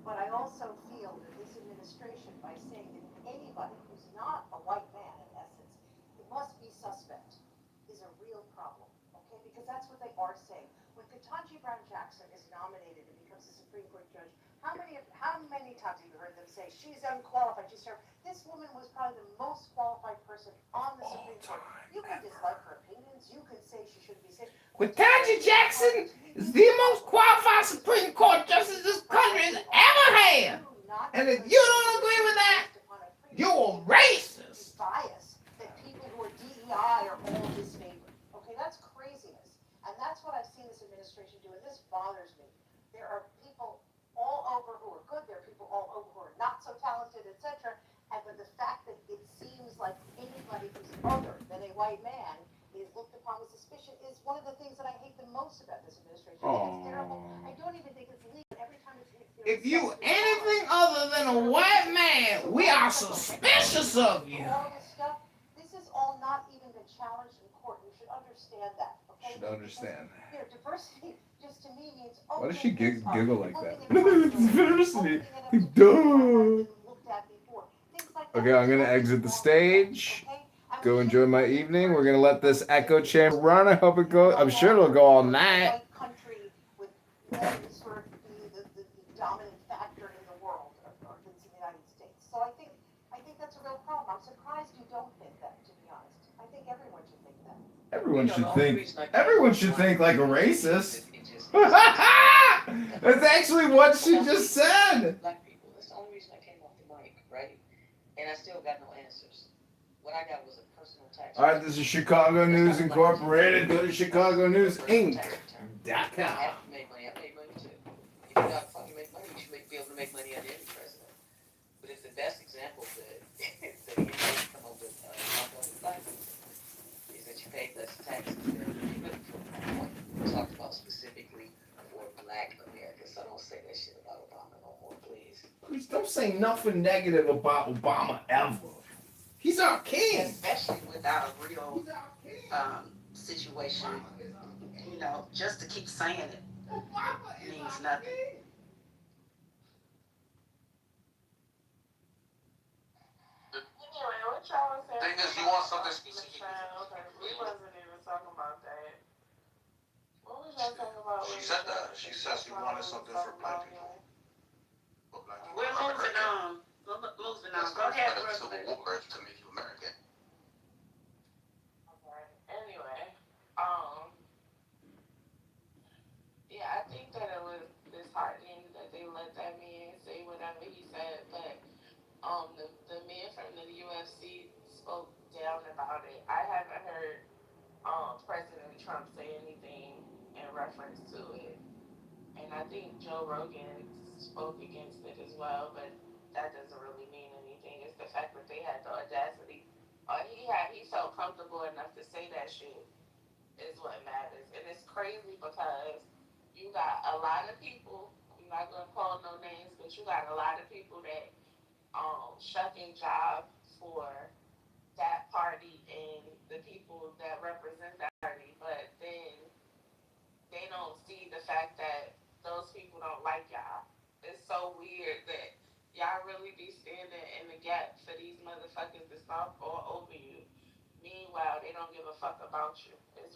But I also feel that this administration, by saying that anybody who's not a white man, in essence, it must be suspect, is a real problem. Okay, because that's what they are saying. When Ketanji Brown Jackson is nominated and becomes a Supreme Court judge, how many times have you heard them say she's unqualified? This woman was probably the most qualified person on the Supreme Court. You can dislike her opinions. You can say she shouldn't be safe. Ketanji Jackson is the most qualified Supreme Court justice this country has ever had. And if you don't agree with that, you're a racist. Bias that people who are DEI are all disfavored. Okay, that's craziness. And that's what I've seen this administration do, and this bothers me. There are people all over who are good, there are people all over who are not so talented, etc. But the fact that it seems like anybody who's other than a white man is looked upon with suspicion is one of the things that I hate the most about this administration. I think it's terrible. I don't even think it's legal. Every time it's If you anything other than a white man, we are suspicious of you. all this stuff, this is all not even been challenged in court. You should understand that. Okay? Should understand that. You know, diversity just to me means Why does she giggle like that? Diversity. Duh. Okay, I'm gonna exit the stage. Go enjoy my evening. We're gonna let this echo chamber run. I hope it goes. I'm sure it'll go all night. Country with men sort of being the dominant factor in the world, or in the United States. So I think that's a real problem. I'm surprised you don't think that, to be honest. I think everyone should think that. Everyone should think like a racist. That's actually what she just said. Black people. That's the only reason I came off the mic, right? And I still got no answers. What I got was a personal attack. All right, this is Chicago News Incorporated. Go to ChicagoNewsInc.com. I made money. I made money too. If you not fucking make money, you should be able to make money under any president. But it's the best example that you come up with black people is that you pay less taxes than you talked about specifically for Black Americans. So don't say that shit about Obama no more, please. Please don't say nothing negative about Obama ever. He's our king. Especially without a real situation, you know, just to keep saying it means nothing. Anyway, what y'all was saying? Thing is, you want something specific. Okay, we wasn't even talking about that. What was y'all talking about? She said that. She said she wanted something for black people. For black people. We're moving on. Moving on. Go ahead, Civil War to make you American. Okay. Anyway, yeah, I think that it was disheartening that they let that man say whatever he said, but the man from the UFC spoke down about it. I haven't heard President Trump say anything in reference to it, and I think Joe Rogan spoke against it as well, but that doesn't really mean anything. It's the fact that they had the audacity. He felt comfortable enough to say that shit is what matters, and it's crazy because you got a lot of people. I'm not gonna call no names, but you got a lot of people that shucking job for that party and the people that represent that party, but then they don't see the fact that those people don't like y'all. It's so weird that y'all really be standing in the gap for these motherfuckers to stomp all over you. Meanwhile, they don't give a fuck about you. It's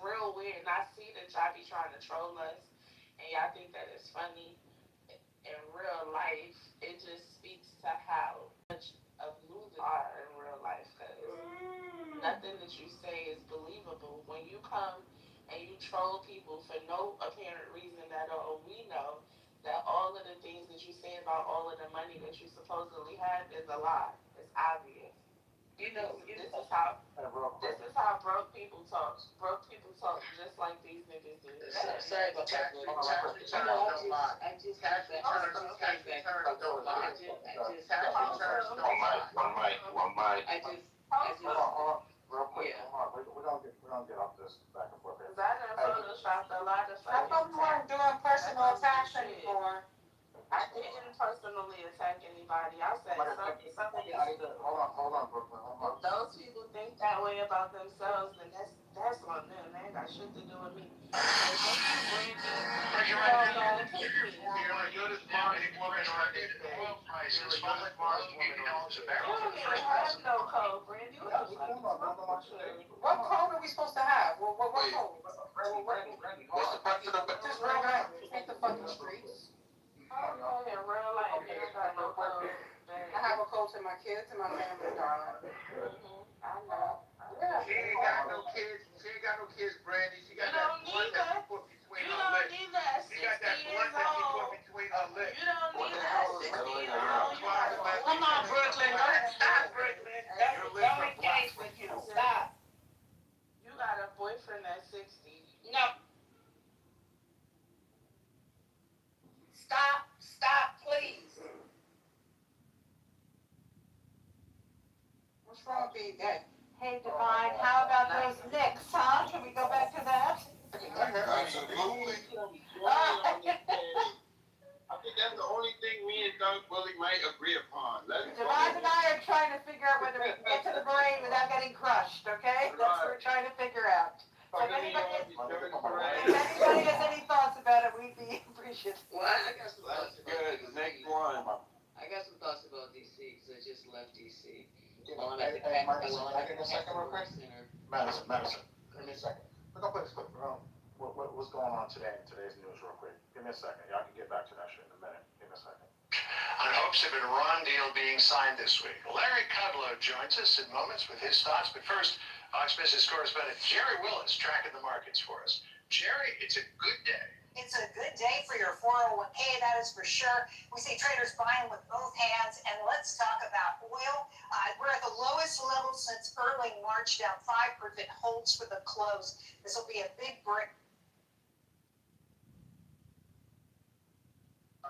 real weird, and I see that y'all be trying to troll us, and y'all think that it's funny. In real life, it just speaks to how much of losers are in real life, because nothing that that you say is believable. When you come and you troll people for no apparent reason at all, we know that all of the things that you say about all of the money that you supposedly have is a lie. It's obvious. This is how broke people talk. Broke people talk just like these niggas do. Sorry about that. I just got back. One mic. We're gonna get off this back and forth. Because I done photoshopped a lot of I thought we weren't doing personal attacks shit. anymore. I didn't personally attack anybody. I said some of these Hold on, Brooklyn. if those people think that way about themselves, then that's on them. They ain't got shit to do with me. But thank you, Brandy. You don't pick me. You're the smartest woman on this day. You're the smartest woman on this day. You don't even have no code, Brandy. What the fuck is wrong with you? What code are we supposed to have? What code? What's the purpose of the Just real life. Ain't the fucking streets. Oh, in real life, you don't got no code. I have a code to my kids and my family, darling. I know. Yeah. She ain't got no kids. She ain't got no kids, Brandy. She got You that don't one need that she that. put between You her don't lips. need that. She got 60 that one years that she put old. between her lips. You don't need that. 60 years old. You got Come on, Brooklyn. Don't stop, Brooklyn. Don't engage with him. Stop. You got a boyfriend that's 60. No. Stop, please. What's wrong with being gay? Hey, Divine, how about those Knicks, huh? Can we go back to that? Absolutely. I think that's the only thing me and Doug Bully might agree upon. Divine and I are trying to figure out whether we can get to the brain without getting crushed, okay? That's what we're trying to figure out. So if anybody has any thoughts about it, we'd be appreciative. Well, I got some thoughts about Good, the next one. I got some thoughts about DC because I just left DC. Hey, Marcus, can I get a second real quick? Madison, give me a second. We're gonna play this clip. What's going on today in today's news real quick? Give me a second. Y'all can get back to that shit in a minute. Give me a second. On hopes of an Iran deal being signed this week, Larry Kudlow joins us in moments with his thoughts. But first, Fox Business correspondent Jerry Willis tracking the markets for us. Jerry, it's a good day. It's a good day for your 401k, that is for sure. We see traders buying with both hands. And let's talk about oil. We're at the lowest level since early March, down 5%, holds for the close. This will be a big break.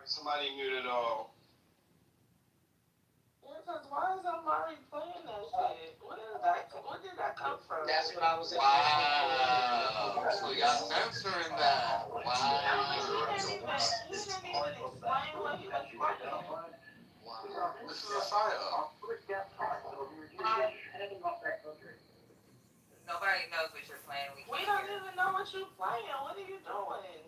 Somebody muted all. Yeah, because why is Amari playing that shit? Where did that come from? That's what I was saying. Wow. So y'all censoring that. Wow. He didn't even explain what he was playing. Wow. This is a psyop. Nobody knows what you're playing. We don't even know what you're playing. What are you doing?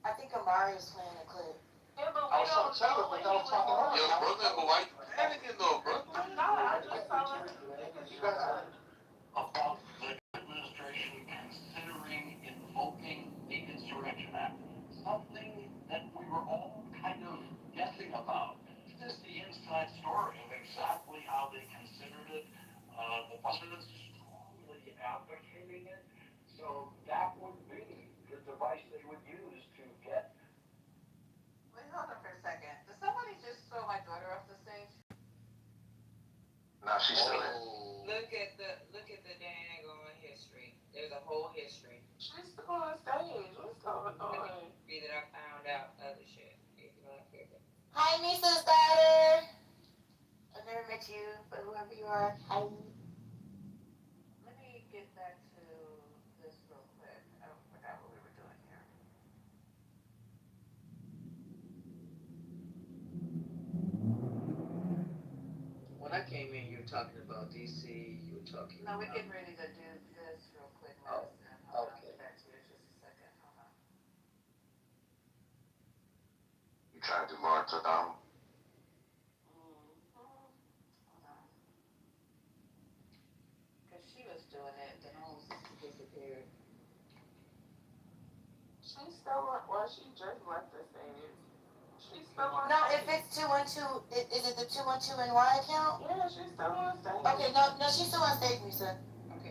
I think Amari was playing a clip. Yeah, but I we was don't trying to tell her, know but what that he was was talking over. Yo, doing. Brooklyn, but why you panicking though, Brooklyn? I'm not. I'm just telling niggas shut up. About the administration considering invoking the Insurrection Act. Something that we were all kind of guessing about. Is this the inside story of exactly how they considered it? The president strongly advocating it. So that would be the device they would use to get. Wait, hold on for a second. Did somebody just throw my daughter off the stage? Now she's still in. Look at the dang on history. There's a whole history. She's still on stage. What's going on? Be that I found out other shit. If you want to figure. Hi, Misa's daughter. I've never met you, but whoever you are, hi. Let me get back to this real quick. I forgot what we were doing here. When I came in, you were talking about DC. You were talking. No, we're getting ready to do this real quick, Oh, Madison. Hold on, okay. I'll get back to you in just a second. Hold on. You trying to do Mark Tadam? Hold on. Because she was doing it, then all disappeared. She's still on. Well, she just left the stage. She's still on. No, if it's 212, is it the 212 NY account? Yeah, she's still on stage. Okay, no, she's still on stage, Misa. Okay,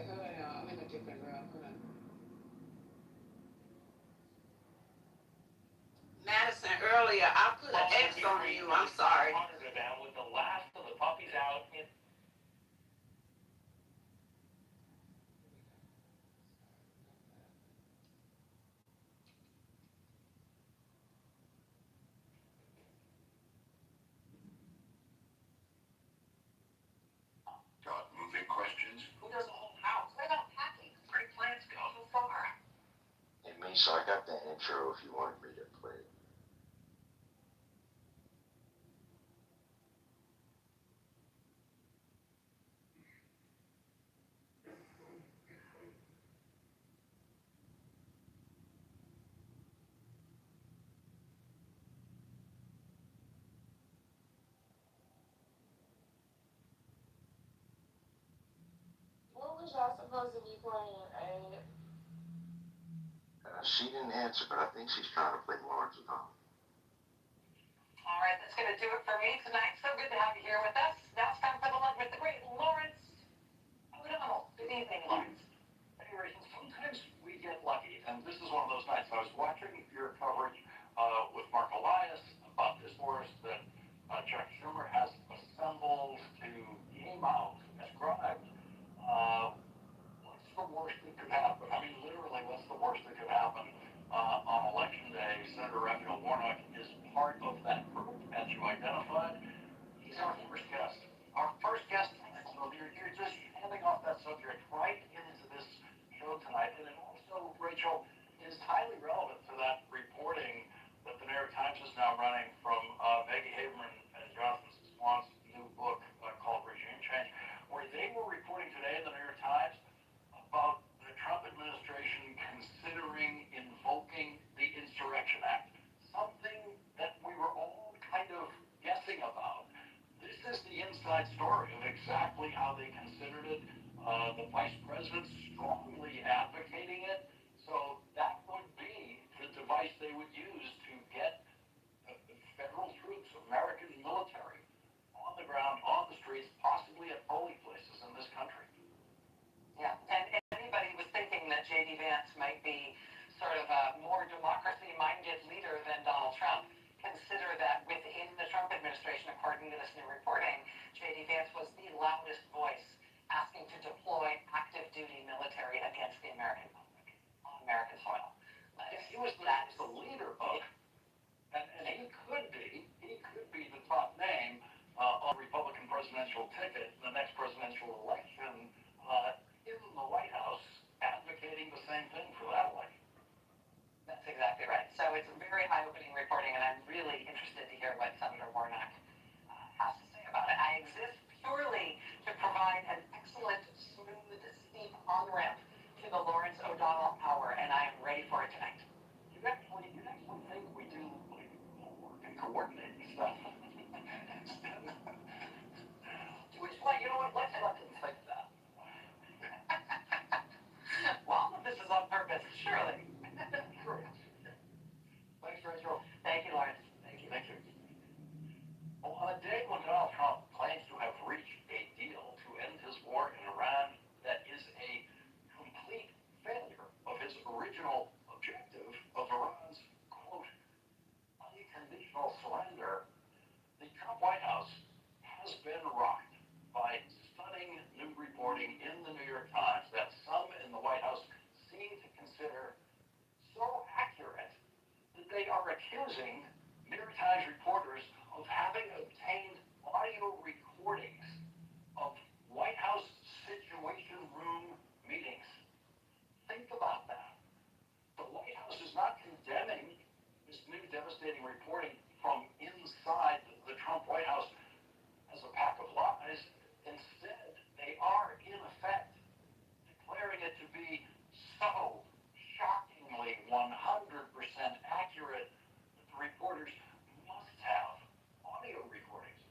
So I got that intro if you wanted me to play it. What was y'all supposed to be playing, Ed? She didn't answer, but I think she's trying to play Lawrence O'Donnell. All right, that's going to do it for me tonight. So good to have you here with us. Now it's time for the lunch with the great Lawrence O'Donnell. Good evening, Lawrence. Hey, Rachel, sometimes we get lucky, and this is one of those nights. I was watching your coverage with Mark Elias about this horse that Chuck Schumer has assembled to game out, described. What's the worst that could happen? I mean, literally, what's the worst that could happen on Election Day? Senator Raphael Warnock is part of that group, as you identified. He's our first guest. Our first guest, so you're just handing off that subject right into this show tonight. And it also, Rachel, is highly relevant to that reporting that the New York Times is now running from Maggie Haberman and Jonathan Swan's new book called Regime Change, where they were reporting today in the New York Times about the Trump administration considering invoking the Insurrection Act, something that we were all kind of guessing about. This is the inside story of exactly how they considered it. The vice president strongly advocating it. So that would be the device they would use to get federal troops, American military, on the ground, on the streets, possibly at polling places in this country. Yeah, and anybody was thinking that J.D. Vance might be sort of a more democracy-minded leader than Donald Trump. Consider that within the Trump administration, according to this new reporting, J.D. Vance was the loudest voice asking to deploy active duty military against the American public on American soil. He was the leader of, and he could be the top name on the Republican presidential ticket in the next presidential election in the White House, advocating the same thing for that election. That's exactly right. So it's very eye-opening reporting, and I'm really interested to hear what Senator Warnock has to say about it. I exist purely to provide an excellent, smooth, steep on-ramp to the Lawrence O'Donnell Hour, and I am ready for it tonight. You'd actually think we do like homework and coordinating stuff. Well, you know what? Let's let them think that. Well, this is on purpose, surely. Sure. Thanks, Rachel. Thank you, Lawrence. Thank you. Well, on a day when Donald Trump claims to have reached a deal to end his war in Iran that is a complete failure of his original objective of Iran's, quote, unconditional surrender, the Trump White House has been rocked by stunning new reporting in the New York Times that some in the White House seem to consider so accurate that they are accusing New York Times reporters of having obtained audio recordings of White House Situation Room meetings. Think about that. The White House is not condemning this new devastating reporting from inside the Trump White House as a pack of lies. Instead, they are, in effect, declaring it to be so shockingly 100% accurate that the reporters must have audio recordings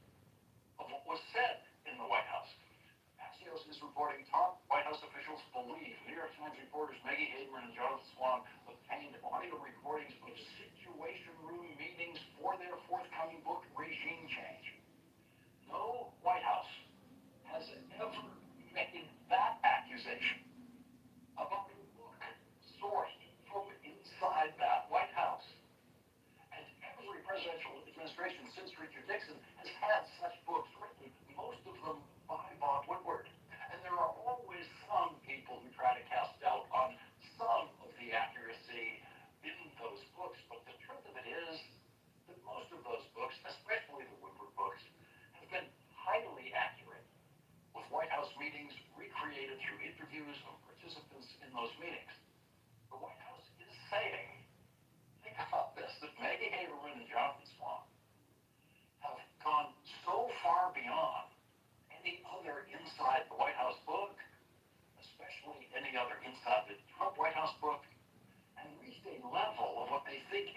of what was said in the White House. Axios is reporting top White House officials believe New York Times reporters Maggie Haberman and Jonathan Swan obtained audio recordings of Situation Room meetings for their forthcoming book, Regime Change. No White House has ever made that accusation about a book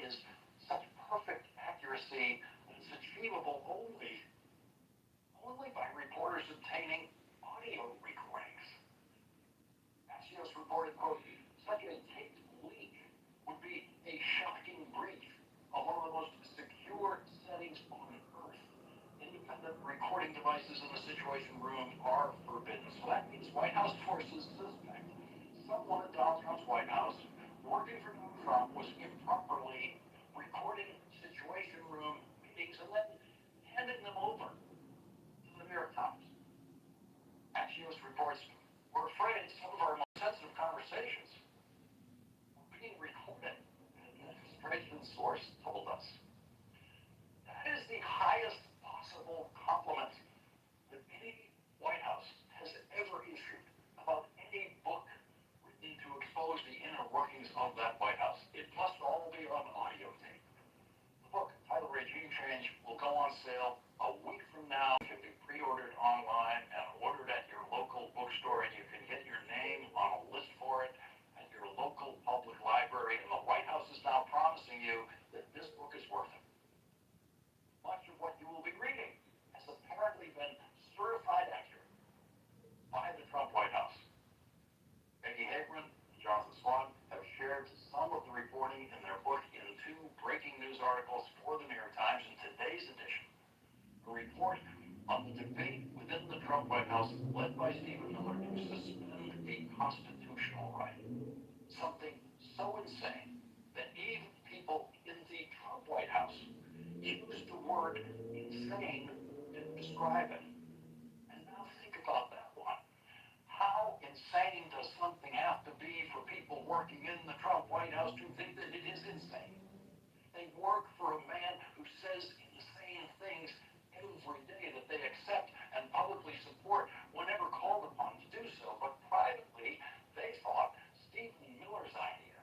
is such perfect accuracy that it's achievable only by reporters obtaining audio recordings. Axios reported, quote, such a taped leak would be a shocking breach of one of the most secure settings on Earth. Independent recording devices in the Situation Room are forbidden. So that means White House forces suspect someone at Donald Trump's White House working for Donald Trump was improperly recording Situation Room meetings and then handing them over to the New York Times. Axios reports, we're afraid some of our most sensitive conversations were being recorded, an administration source told us. That is the highest possible compliment that any White House has ever issued about any book written to expose the inner workings of that White House. It must all be on audio tape. The book, titled Regime Change, will go on sale a week from now. It can be pre-ordered online and ordered at your local bookstore, and you can get your name on a list for it at your local public library. And the White House is now promising you that this book is worth it. Much of what you will be reading has apparently been certified accurate by the Trump White House. Peggy Hageman and Jonathan Swan have shared some of the reporting in their book in two breaking news articles for the New York Times in today's edition. A report on the debate within the Trump White House led by Stephen Miller to suspend a constitutional right. Something so insane that even people in the Trump White House used the word insane to describe it. And now think about that one. How insane does something have to be for people working in the Trump White House to think that it is insane? They work for a man who says insane things every day that they accept and publicly support whenever called upon to do so. But privately, they thought Stephen Miller's idea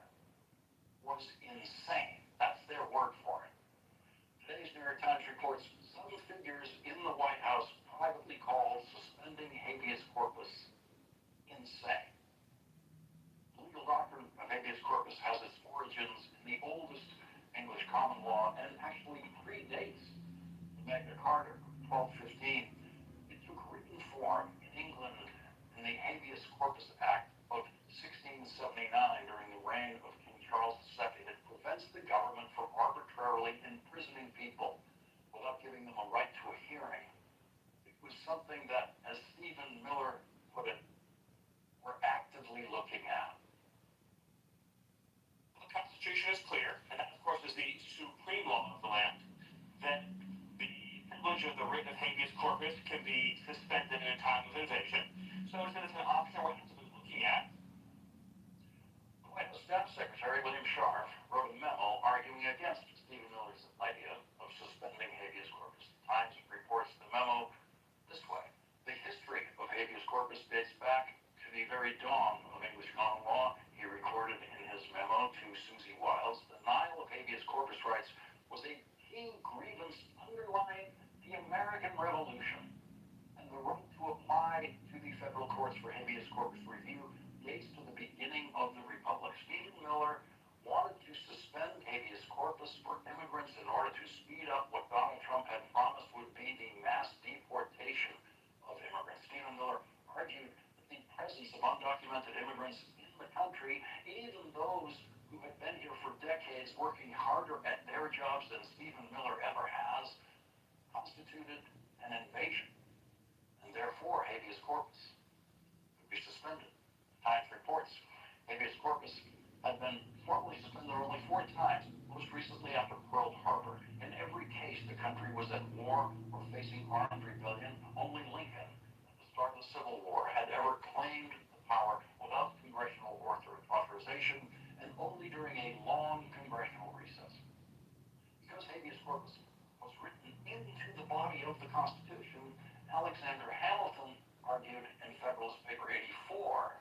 was insane. That's their word for it. Today's New York Times reports some figures in the White House privately called suspending habeas corpus insane. The legal doctrine of habeas corpus has its origins in the oldest English common law and actually predates Magna Carta, 1215. It took written form in England in the Habeas Corpus Act of 1679 during the reign of King Charles II. It prevents the government from arbitrarily imprisoning people without giving them a right to a hearing. It was something that, as Stephen Miller put it, we're actively looking at. The Constitution is clear, and that, of course, is the supreme law of the land, that the privilege of the writ of habeas corpus can be suspended in a time of invasion. So it's an option we're actively looking at. The White House Staff Secretary William Scharf wrote a memo arguing against Stephen Miller's idea of suspending habeas corpus. The Times reports the memo this way. The history of habeas corpus dates back to the very dawn of English common law. He recorded in his memo to Susie Wiles, the denial of habeas corpus rights was a key grievance underlying the American Revolution, and the right to apply to the federal courts for habeas corpus review dates to the beginning of the Republic. Stephen Miller wanted to suspend habeas corpus for immigrants in order to speed up what Donald Trump had promised would be the mass deportation of immigrants. Stephen Miller argued that the presence of undocumented immigrants in the country, even those who had been here for decades working harder at their jobs than Stephen Miller ever has, constituted an invasion, and therefore habeas corpus could be suspended. The Times reports habeas corpus had been formally suspended only 4 times, most recently after Pearl Harbor. In every case, the country was at war or facing armed rebellion. Only Lincoln, at the start of the Civil War, had ever claimed the power without congressional authorization, and only during a long congressional recess. Because habeas corpus was written into the body of the Constitution, Alexander Hamilton argued in Federalist Paper 84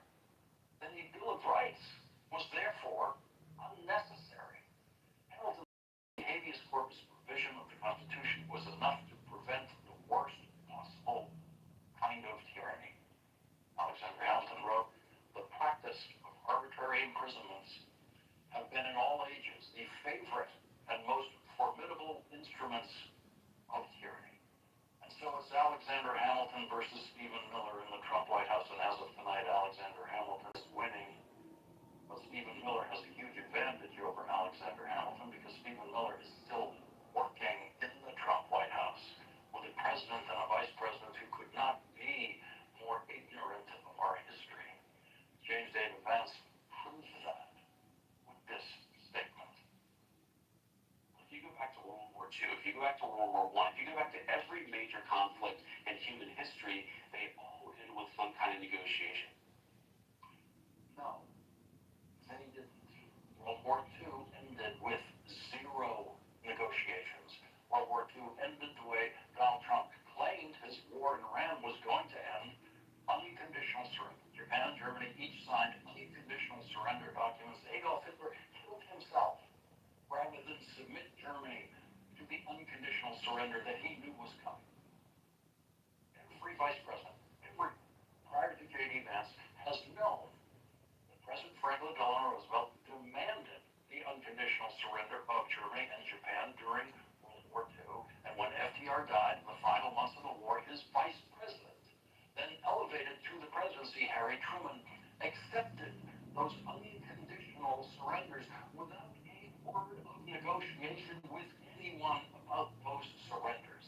that the Bill of Rights was therefore unnecessary. Hamilton said the habeas corpus provision of the Constitution was enough to prevent the worst possible kind of tyranny. Alexander Hamilton wrote, the practice of arbitrary imprisonments have been in all ages the favorite and most formidable instruments of tyranny. And so it's Alexander Hamilton versus Stephen Miller in the Trump White House, and as of tonight, Alexander Hamilton is winning. But Stephen Miller has a huge advantage over Alexander Hamilton because Stephen Miller is still working in the Trump White House with a president and a vice president who could not be more ignorant of our history. James David Vance proves that with this statement. If you go back to World War II, if you go back to World War I, if you go back to every major conflict in human history, they all end with some kind of negotiation. No, they didn't. World War II ended with zero negotiations. World War II ended the way Donald Trump claimed his war in Iran was going to end: unconditional surrender. Japan and Germany each signed unconditional surrender documents. Adolf Hitler killed himself rather than submit Germany to the unconditional surrender that he knew was coming. Every vice president, prior to J.D. Vance, has known that President Franklin Delano Roosevelt demanded the unconditional surrender of Germany and Japan during World War II. And when FDR died in the final months of the war, his vice president, then elevated to the presidency, Harry Truman, accepted those unconditional surrenders without a word of negotiation with anyone about those surrenders.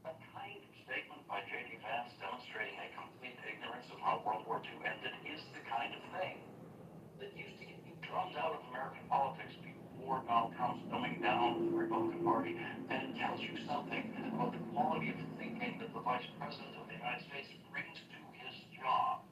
That kind of statement by J.D. Vance demonstrating a complete ignorance of how World War II ended is the kind of thing that used to get you drummed out of American politics before Donald Trump's dumbing down of the Republican Party, and it tells you something about the quality of thinking that the Vice President of the United States brings to his job.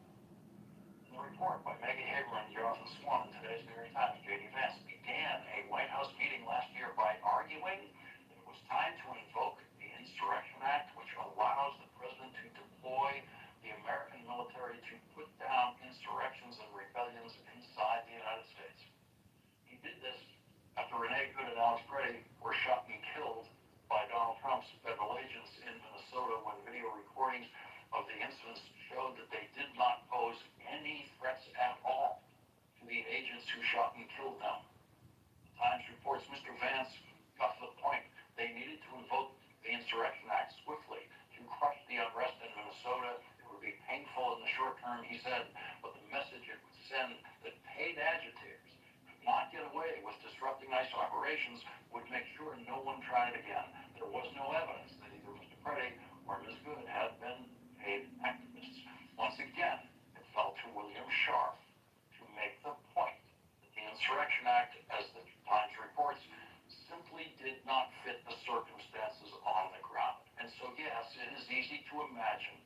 In the report by Maggie Haberman and Jonathan Swan in today's New York Times, J.D. Vance began a White House meeting last year by arguing that it was time to invoke the Insurrection Act, which allows the president to deploy the American military to put down insurrections and rebellions inside the United States. He did this after Rene Good and Alex Preddy were shot and killed by Donald Trump's federal agents in Minnesota when video recordings of the incidents showed that they did not pose any threats at all to the agents who shot and killed them. The Times reports Mr. Vance got to the point they needed to invoke the Insurrection Act swiftly to crush the unrest in Minnesota. It would be painful in the short term, he said, but the message it would send that paid agitators could not get away with disrupting ICE operations would make sure no one tried again. There was no evidence that either Mr. Preddy or Ms. Good had been paid activists. Once again, it fell to William Scharf to make the point that the Insurrection Act, as the Times reports, simply did not fit the circumstances on the ground. And so, yes, it is easy to imagine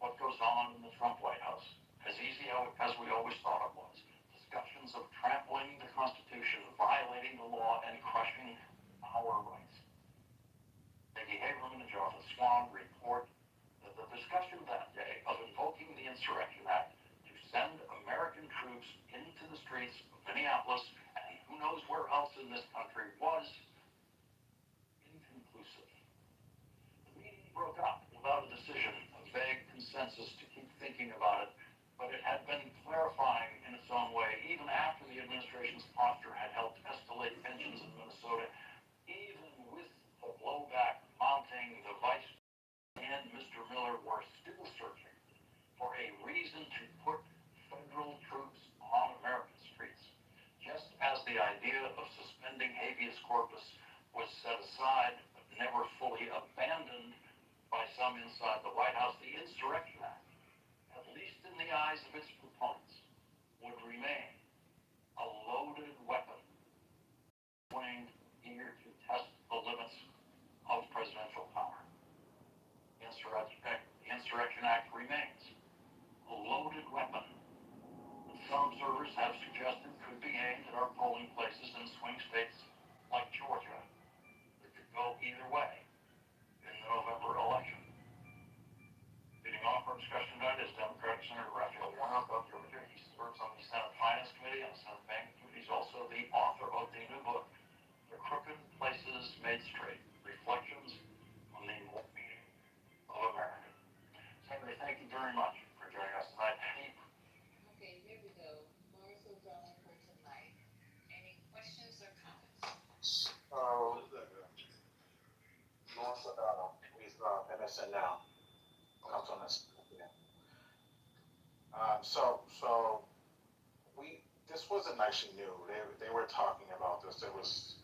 what goes on in the Trump White House, as easy as we always thought it was. Discussions of trampling the Constitution, violating the law, and crushing our rights. Maggie Haberman and Jonathan Swan report that the discussion that day of invoking the Insurrection Act to send American troops into the streets of Minneapolis and who knows where else in this country was inconclusive. The meeting broke up without a decision, a vague consensus to keep thinking about it, but it had been clarifying in its own way, even after the administration's posture had helped escalate tensions in Minnesota. Even with the blowback mounting, the Vice and Mr. Miller were still searching for a reason to put federal troops on American streets. Just as the idea of suspending habeas corpus was set aside but never fully abandoned by some inside the White House, the Insurrection Act, at least in the eyes of its proponents, would remain a loaded weapon pointing eager to test the limits of presidential power. The Insurrection Act remains a loaded weapon that some observers have suggested could be aimed at our polling places in swing states like Georgia. It could go either way in the November election. Leading off our discussion tonight is Democratic Senator Raphael Warnock of Georgia. He serves on the Senate Finance Committee and the Senate Banking Committee. He's also the author of the new book, The Crooked Places Made Straight, Reflections on the Meaning of America. Senator, thank you very much for joining us tonight. Okay, here we go. Marshall Dawn for tonight. Any So, North Sedano, he's MSN now, comes on this. Yeah. This wasn't actually new. They were talking about this. There was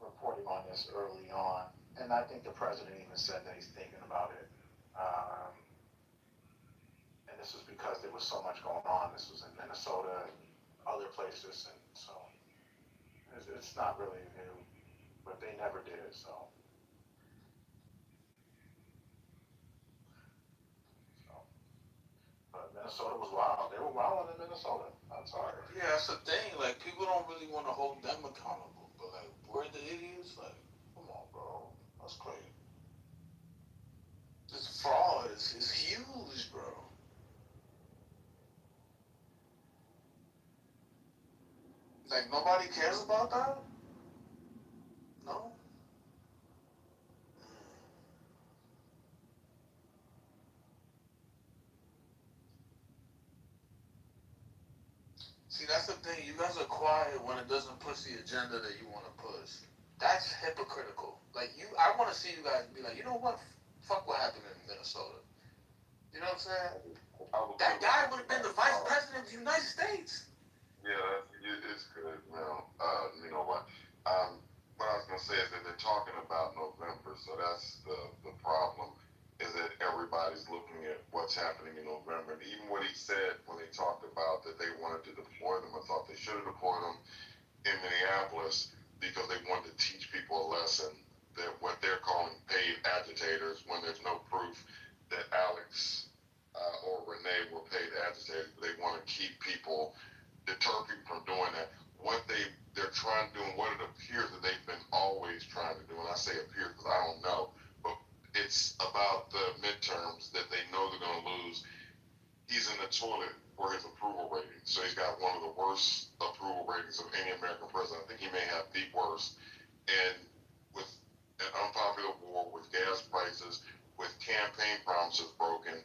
reporting on this early on, and I think the president even said that he's thinking about it. Um, and this was because there was so much going on. This was in Minnesota and other places, and so it's not really new, but they never did it. So but Minnesota was wild. They were wilding in Minnesota. I'm sorry. Yeah, that's the thing. Like, people don't really want to hold them accountable, but like, we're the idiots. Like, come on, bro, that's crazy. This fraud is huge, bro. Like, nobody cares about that. No. See, that's the thing. You guys are quiet when it doesn't push the agenda that you want to push. That's hypocritical. Like, I want to see you guys be like, you know what? Fuck what happened in Minnesota. You know what I'm saying? That guy would have been the vice president of the United States. Yeah, it's good. Well, you know what? What I was gonna say is that they're talking about November, so that's the problem. Is that everybody's looking at what's happening in November, and even what he said when they talked about that they wanted to deploy them, I thought they should have deployed them in Minneapolis because they wanted to teach people a lesson that what they're calling paid agitators, when there's no proof that Alex or Renee were paid agitators, they want to keep people, deter people from doing that. What they're trying to do, and what it appears that they've been always trying to do, and I say appears because I don't know, but it's about the midterms that they know they're going to lose. He's in the toilet for his approval rating. So he's got one of the worst approval ratings of any American president. I think he may have the worst. And with an unpopular war, with gas prices, with campaign promises broken,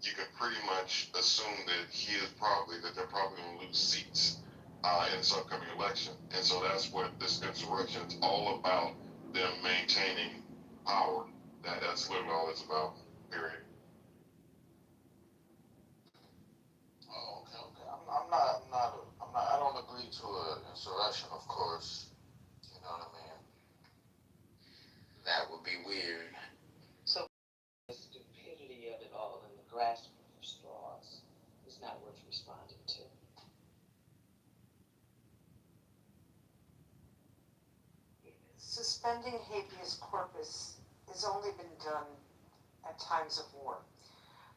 you can pretty much assume that they're probably going to lose seats in this upcoming election. And so that's what this insurrection is all about, them maintaining power. That's literally all it's about, period. Oh, okay. I don't agree to an insurrection, of course. You know what I mean? That would be weird. So the stupidity of it all and the grasping for straws is not worth responding to. Suspending habeas corpus has only been done at times of war.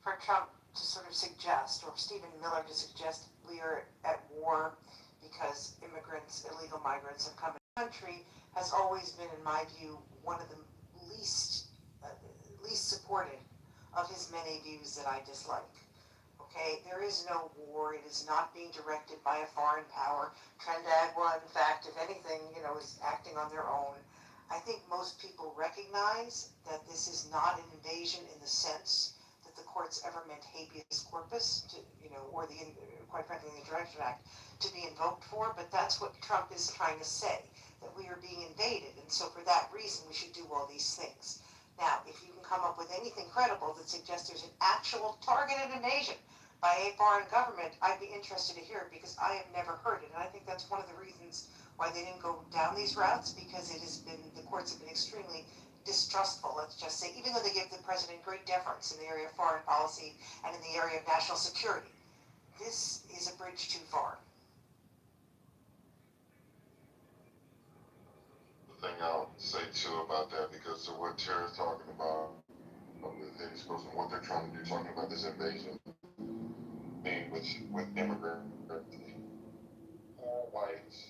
For Trump to sort of suggest, or Stephen Miller to suggest we are at war because illegal migrants have come in the country, has always been, in my view, one of the least supported of his many views that I dislike. Okay, there is no war. It is not being directed by a foreign power. Trindagwa, in fact, if anything, is acting on their own. I think most people recognize that this is not an invasion in the sense that the courts ever meant habeas corpus to, or quite frankly, the Insurrection Act to be invoked for, but that's what Trump is trying to say, that we are being invaded, and so for that reason we should do all these things. Now, if you can come up with anything credible that suggests there's an actual targeted invasion by a foreign government, I'd be interested to hear it because I have never heard it, and I think that's one of the reasons why they didn't go down these routes, because the courts have been extremely distrustful, let's just say, even though they give the president great deference in the area of foreign policy and in the area of national security. This is a bridge too far. The thing I'll say too about that, because of what Tara's talking about with his person, what they're trying to do, talking about this invasion, being with immigrants, poor whites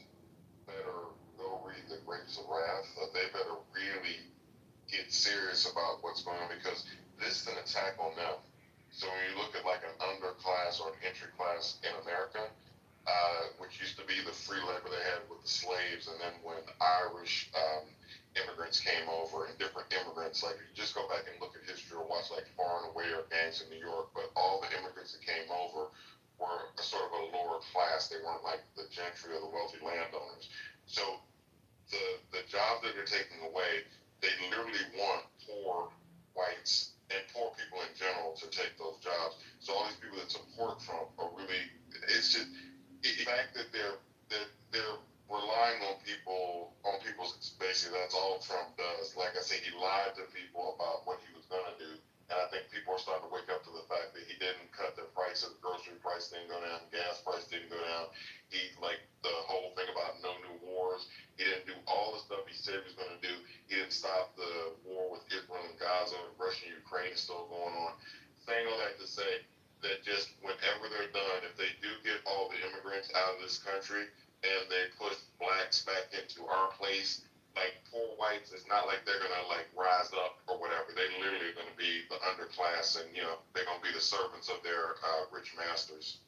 better go read the Grapes of Wrath, or they better really get serious about what's going on, because this is an attack on them. So when you look at like an underclass or an entry class in America, which used to be the free labor they had with the slaves, and then when Irish immigrants came over, and different immigrants, like if you just go back and look at history or watch like Far and Away or Gangs in New York, but all the immigrants that came over were sort of a lower class. They weren't like the gentry or the wealthy landowners. So the jobs that they're taking away, they literally want poor whites and poor people in general to take those jobs. So all these people that support Trump are really, it's just the fact that they're relying on people's basically that's all Trump does. Like I said, he lied to people about what he was gonna do. And I think people are starting to wake up to the fact that he didn't cut the price of the grocery price didn't go down, gas price didn't go down. He like the whole thing about no new wars. He didn't do all the stuff he said he was gonna do. He didn't stop the war with Israel and Gaza, Russia and Ukraine is still going on. Saying all that to say that just whenever they're done, if they do get all the immigrants out of this country and they push blacks back into our place, like poor whites, it's not like they're gonna like rise up or whatever. They literally are gonna be the underclass, and they're gonna be the servants of their rich masters.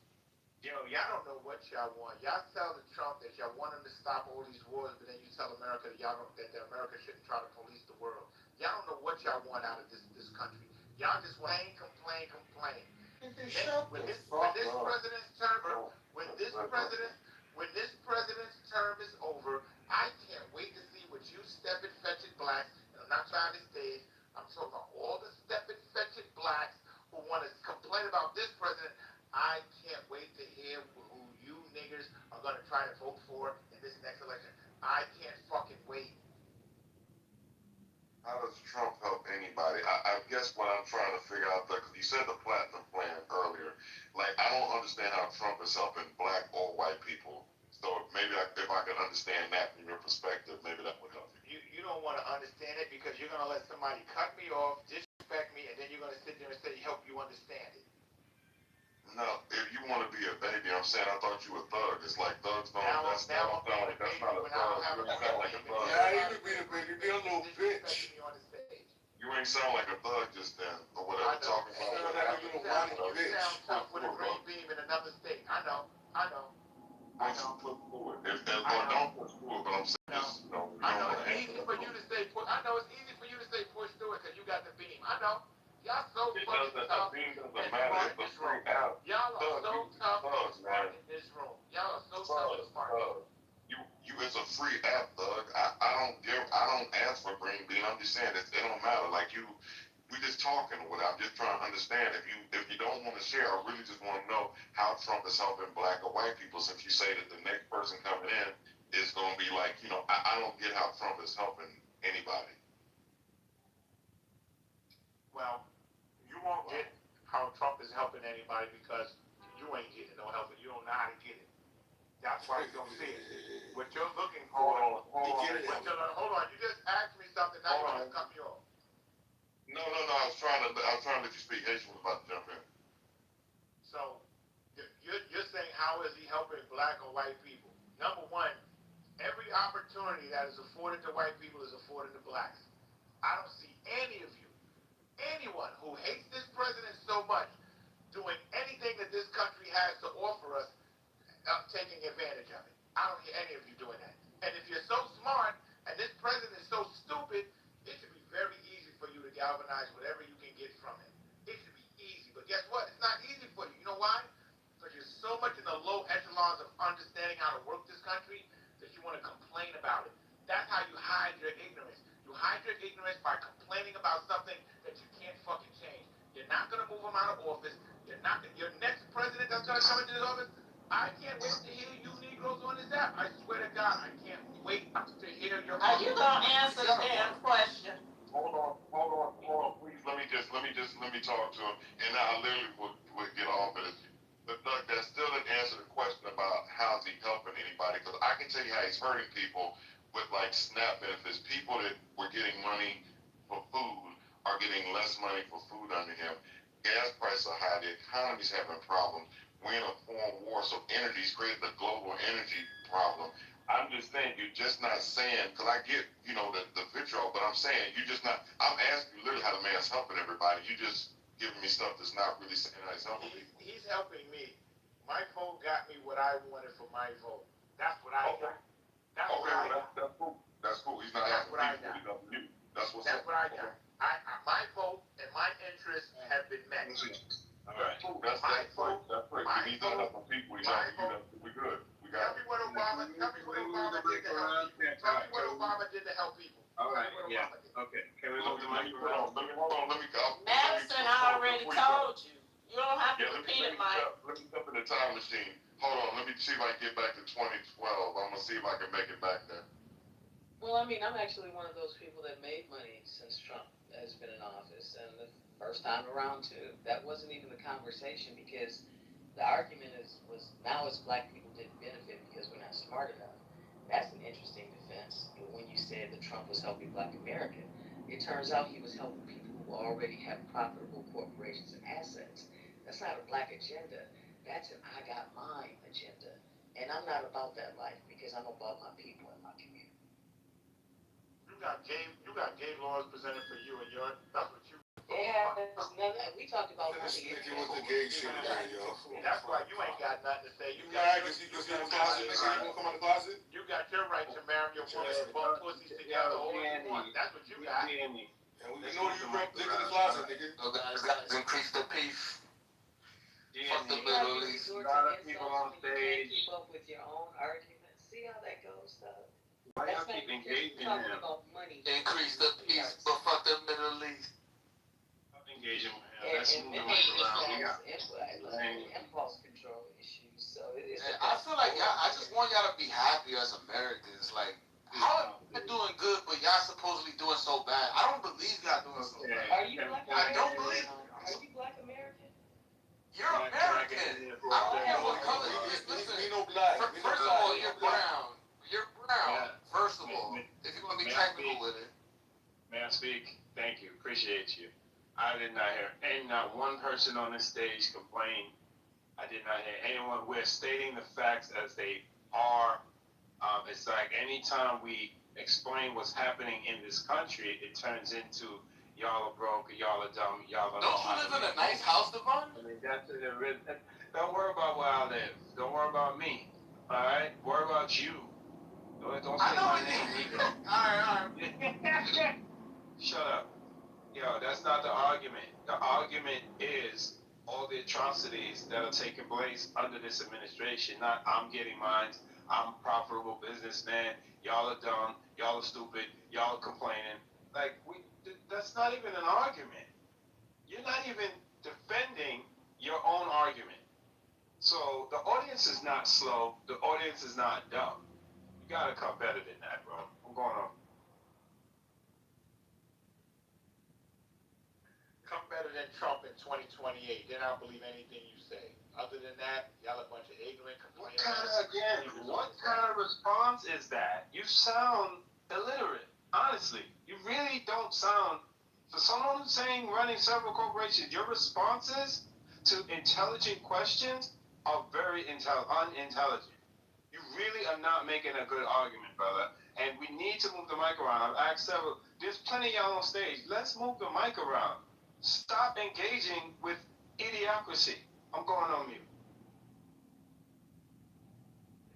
Y'all don't know what y'all want. Y'all tell the Trump that y'all want him to stop all these wars, but then you tell America that that America shouldn't try to police the world. Y'all don't know what y'all want out of this country. Y'all just want complain. When this president's term, when this president's term is over, I can't wait to see what you stepping fetching blacks. And I'm not trying to stage. I'm talking about all the stepping fetching blacks who want to complain about this president. I can't wait to hear who you niggers are going to try to vote for in this next election. I can't fucking wait. How does Trump help anybody? I guess what I'm trying to figure out, because you said the platinum plan earlier. Like, I don't understand how Trump is helping black or white people. So maybe if I could understand that from your perspective, maybe that would help you. You don't want to understand it because you're going to let somebody cut me off, disrespect me, and then you're going to sit there and say, help you understand it. No, if you want to be a baby, I'm saying I thought you were a thug. It's like thugs don't. Now That's not a thug. That's not a thug. You ain't sound like a thug. Yeah, you could be a baby, be a little bitch. You ain't sound like a thug just then, or whatever. Talking about. Sound like a little whiny bitch. Sound tough with a green beam in another state. I know. Push forward. Don't push forward, but I'm saying just, I know it's easy for you to say push. I know it's easy for you to say push through it because you got the beam. I know. Y'all so fucking tough. The beam doesn't matter. It's the free out. Y'all are so tough and smart in this room. Y'all are so tough and smart. It's a free app, thug. I don't ask for green bean. I'm just saying it don't matter. Like we just talking or whatever. I'm just trying to understand. If you don't want to share, I really just want to know how Trump is helping black or white people. Since you say that the next person coming in is going to be like, I don't get how Trump is helping anybody. Well, you won't get how Trump is helping anybody because you ain't getting no help and you don't know how to get it. That's why you don't see it. What you're looking for. Hold on. You just asked me something. Now you're going to cut me off. No. I was trying to let you speak. Haitian was about to jump in. So you're saying how is he helping black or white people? Number one, every opportunity that is afforded to white people is afforded to blacks. I don't see any of you, anyone who hates this president so much, doing anything that this country has to offer us, taking advantage of it. I don't hear any of you doing that. And if you're so smart and this president is so stupid, it should be very easy for you to galvanize whatever you can get from him. It should be easy. But guess what? It's not easy for you. You know why? Because you're so much in the low echelons of understanding how to work this country that you want to complain about it. That's how you hide your ignorance. You hide your ignorance by complaining about something that you can't fucking change. You're not going to move him out of office. Your next president that's going to come into this office, I can't wait to hear you Negroes on this app. I swear to God, I can't wait to hear your. Are you gonna answer the damn question? Hold on, please. Let me talk to him, and I literally would get off of it. But look, that still didn't answer the question about how's he helping anybody, because I can tell you how he's hurting people with like SNAP benefits. People that were getting money for food are getting less money for food under him. Gas prices are high. The economy's having problems. We're in a foreign war, so energy's created a global energy problem. I'm just saying, you're just not saying, because I get, the vitriol, but I'm saying, you're just not, I'm asking you literally how the man's helping everybody. You just giving me stuff that's not really saying how he's helping people. He's helping me. My vote got me what I wanted for my vote. That's what I got. That's cool. That's cool. He's not asking people, he's helping you. That's what I got. My vote and my interests have been met. All right. That's great. He's not helping people. He's helping you. We're good. We got it. Tell me what Obama did to help you. Tell me what help people. All right, yeah, okay. Can we move the mic around? Let me go. Madison, I already told you. You don't have to Yeah, repeat it, Mike. let me jump in the time machine. Hold on, let me see if I can get back to 2012. I'm gonna see if I can make it back there. Well, I mean, I'm actually one of those people that made money since Trump has been in office, and the first time around too, that wasn't even the conversation because the argument was now as black people didn't benefit because we're not smart enough. That's an interesting defense. But when you said that Trump was helping Black America, it turns out he was helping people who already have profitable corporations and assets. That's not a black agenda. That's an I got mine agenda. And I'm not about that life because I'm about my people and my community. You got gay laws presented for you and your. That's what you. Yeah, we talked about This nigga with the gay shit again, yo. That's why you ain't got nothing to say. You Yeah, because you in the closet, nigga. You wanna come out the closet? You got your right to marry your woman and both pussies together all you want. That's what you got. And we know you grew up dick in the closet, nigga. So guys, increase the peace. Fuck the You gotta Middle be East. resort A lot to of people insults on when you can't stage. keep up with your own arguments. See how that goes, though? Why y'all That's keep not engaging talking him? about money. Increase the peace, but fuck the Middle East. Stop engaging with him. And, Let's and move the many mic of around. We us got. have impulse control issues, so it's. I feel like y'all, I just want y'all to be happy as Americans. Like, how are you doing good, but y'all supposedly doing so bad? I don't believe y'all doing so bad. Are you Black I American? don't believe. Are you Black American? You're American. I don't care what color you is. Listen, We know black. first of all, you're brown. You're brown. First of all, if you want to be technical with it. May I speak? Thank you. Appreciate you. I did not hear not one person on this stage complain. I did not hear anyone. We're stating the facts as they are. It's like anytime we explain what's happening in this country, it turns into y'all are broke, y'all are dumb, y'all are. Don't you live in a nice house, Devon? I mean, don't worry about where I live. Don't worry about me. All right? Worry about you. Don't say my name either. All right. Shut up. Yo, that's not the argument. The argument is all the atrocities that are taking place under this administration. Not I'm getting mine. I'm a profitable businessman. Y'all are dumb. Y'all are stupid. Y'all are complaining. Like that's not even an argument. You're not even defending your own argument. So the audience is not slow. The audience is not dumb. You gotta come better than that, bro. I'm going on. Come better than Trump in 2028. Then I'll believe anything you say. Other than that, y'all a bunch of ignorant complaining. What kind of response is that? You sound illiterate. Honestly, you really don't sound. For someone who's saying running several corporations, your responses to intelligent questions are very unintelligent. You really are not making a good argument, brother. And we need to move the mic around. I've asked several. There's plenty of y'all on stage. Let's move the mic around. Stop engaging with idiocracy. I'm going on mute.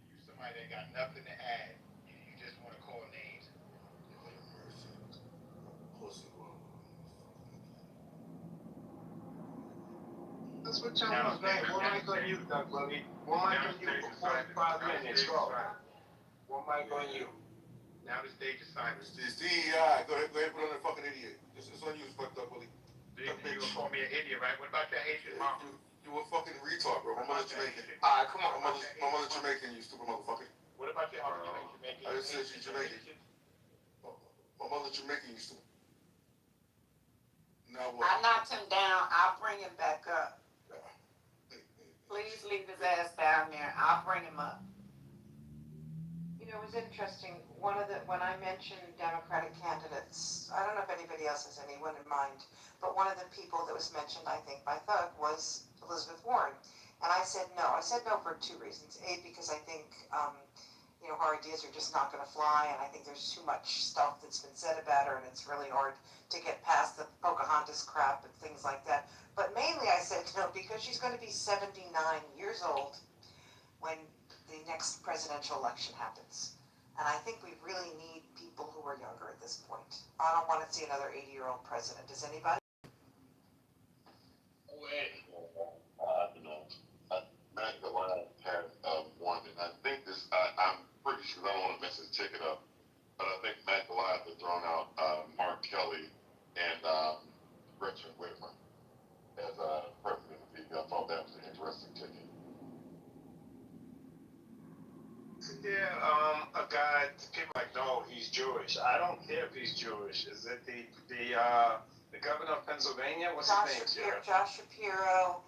You somebody that got nothing to add. You just want to call names. That's what y'all was saying. One mic on you, Doug Buddy. One mic on you for 45 minutes. Go. One mic on you. Now the stage is silent. It's DEI. Go ahead, put on that fucking idiot. It's on you, fucked up, Willie. You gonna call me an idiot, right? What about your Haitian mom? You a fucking retard, bro. My mother's Jamaican. Alright, come on. My mother's Jamaican, you stupid motherfucker. What about your Jamaican? I just said she's Jamaican. My mother's Jamaican, you stupid. Now what? I knocked him down. I'll bring him back up. Please leave his ass down there. I'll bring him up. You know, it was interesting, when I mentioned Democratic candidates, I don't know if anybody else has anyone in mind, but one of the people that was mentioned, I think, by Thug was Elizabeth Warren. And I said no. I said no for two reasons. A, because I think, her ideas are just not going to fly, and I think there's too much stuff that's been said about her, and it's really hard to get past the Pocahontas crap and things like that. But mainly I said no because she's going to be 79 years old when the next presidential election happens. And I think we really need people who are younger at this point. I don't want to see another 80-year-old president. Does anybody? I have one, and I think this. I'm pretty sure I don't want to mess his ticket up. but I think Matt Goliath had thrown out Mark Kelly and Gretchen Whitmer as president of the. I thought that was an interesting ticket. Yeah, a guy. People are like, no, he's Jewish. I don't care if he's Jewish. Is it the governor of Pennsylvania? What's his name? Josh Shapiro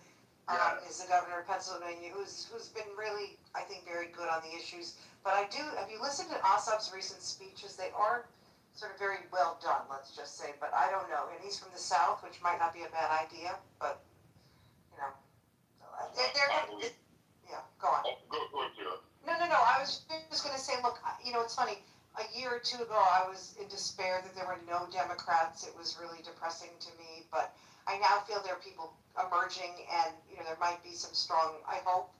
Yeah. is the governor of Pennsylvania, who's been really, I think, very good on the issues. But have you listened to Ossoff's recent speeches? They aren't sort of very well done, let's just say. But I don't know. And he's from the South, which might not be a bad idea. But you know, yeah. Go on. Go ahead, Jared. No. I was just going to say, look, it's funny. A year or two ago, I was in despair that there were no Democrats. It was really depressing to me. But I now feel there are people emerging, and there might be some strong. I hope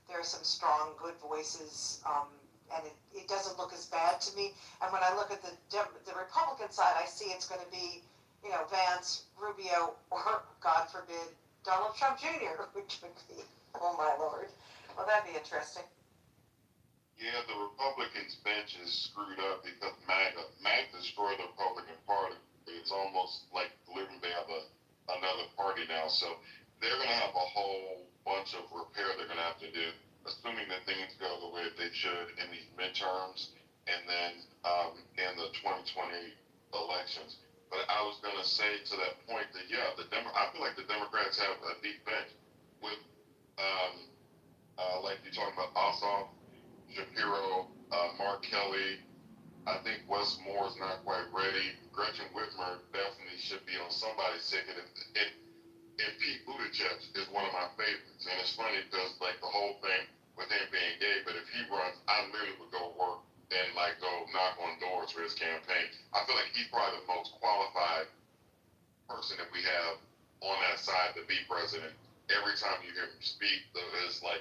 there are some strong, good voices, and it doesn't look as bad to me. And when I look at the Republican side, I see it's going to be, Vance, Rubio, or God forbid, Donald Trump Jr., which would be, oh my Lord. Well, that'd be interesting. Yeah, the Republicans' bench is screwed up because MAGA destroyed the Republican Party. It's almost like literally they have another party now. So they're going to have a whole bunch of repair they're going to have to do, assuming that things go the way they should in these midterms and then in the 2020 elections. But I was going to say to that point that, yeah, I feel like the Democrats have a deep bench with, like you're talking about Ossoff, Shapiro, Mark Kelly. I think Wes Moore is not quite ready. Gretchen Whitmer definitely should be on somebody's ticket. And Pete Buttigieg is one of my favorites. And it's funny because like the whole thing with him being gay, but if he runs, I literally would go work and like go knock on doors for his campaign. I feel like he's probably the most qualified person that we have on that side to be president. Every time you hear him speak,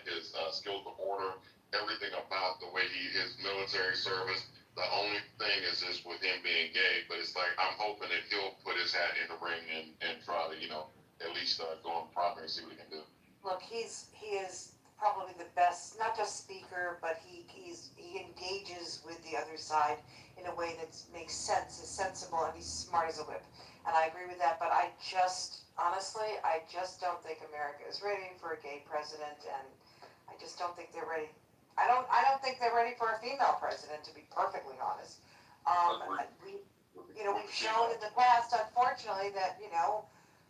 his skills of order, everything about the way his military service. The only thing is just with him being gay, but it's like I'm hoping that he'll put his hat in the ring and try to at least go on primary and see what he can do. Look, he is probably the best, not just speaker, but he engages with the other side in a way that makes sense, is sensible, and he's smart as a whip. And I agree with that, but honestly, I just don't think America is ready for a gay president, and I just don't think they're ready. I don't think they're ready for a female president, to be perfectly honest. We've shown in the past, unfortunately, that,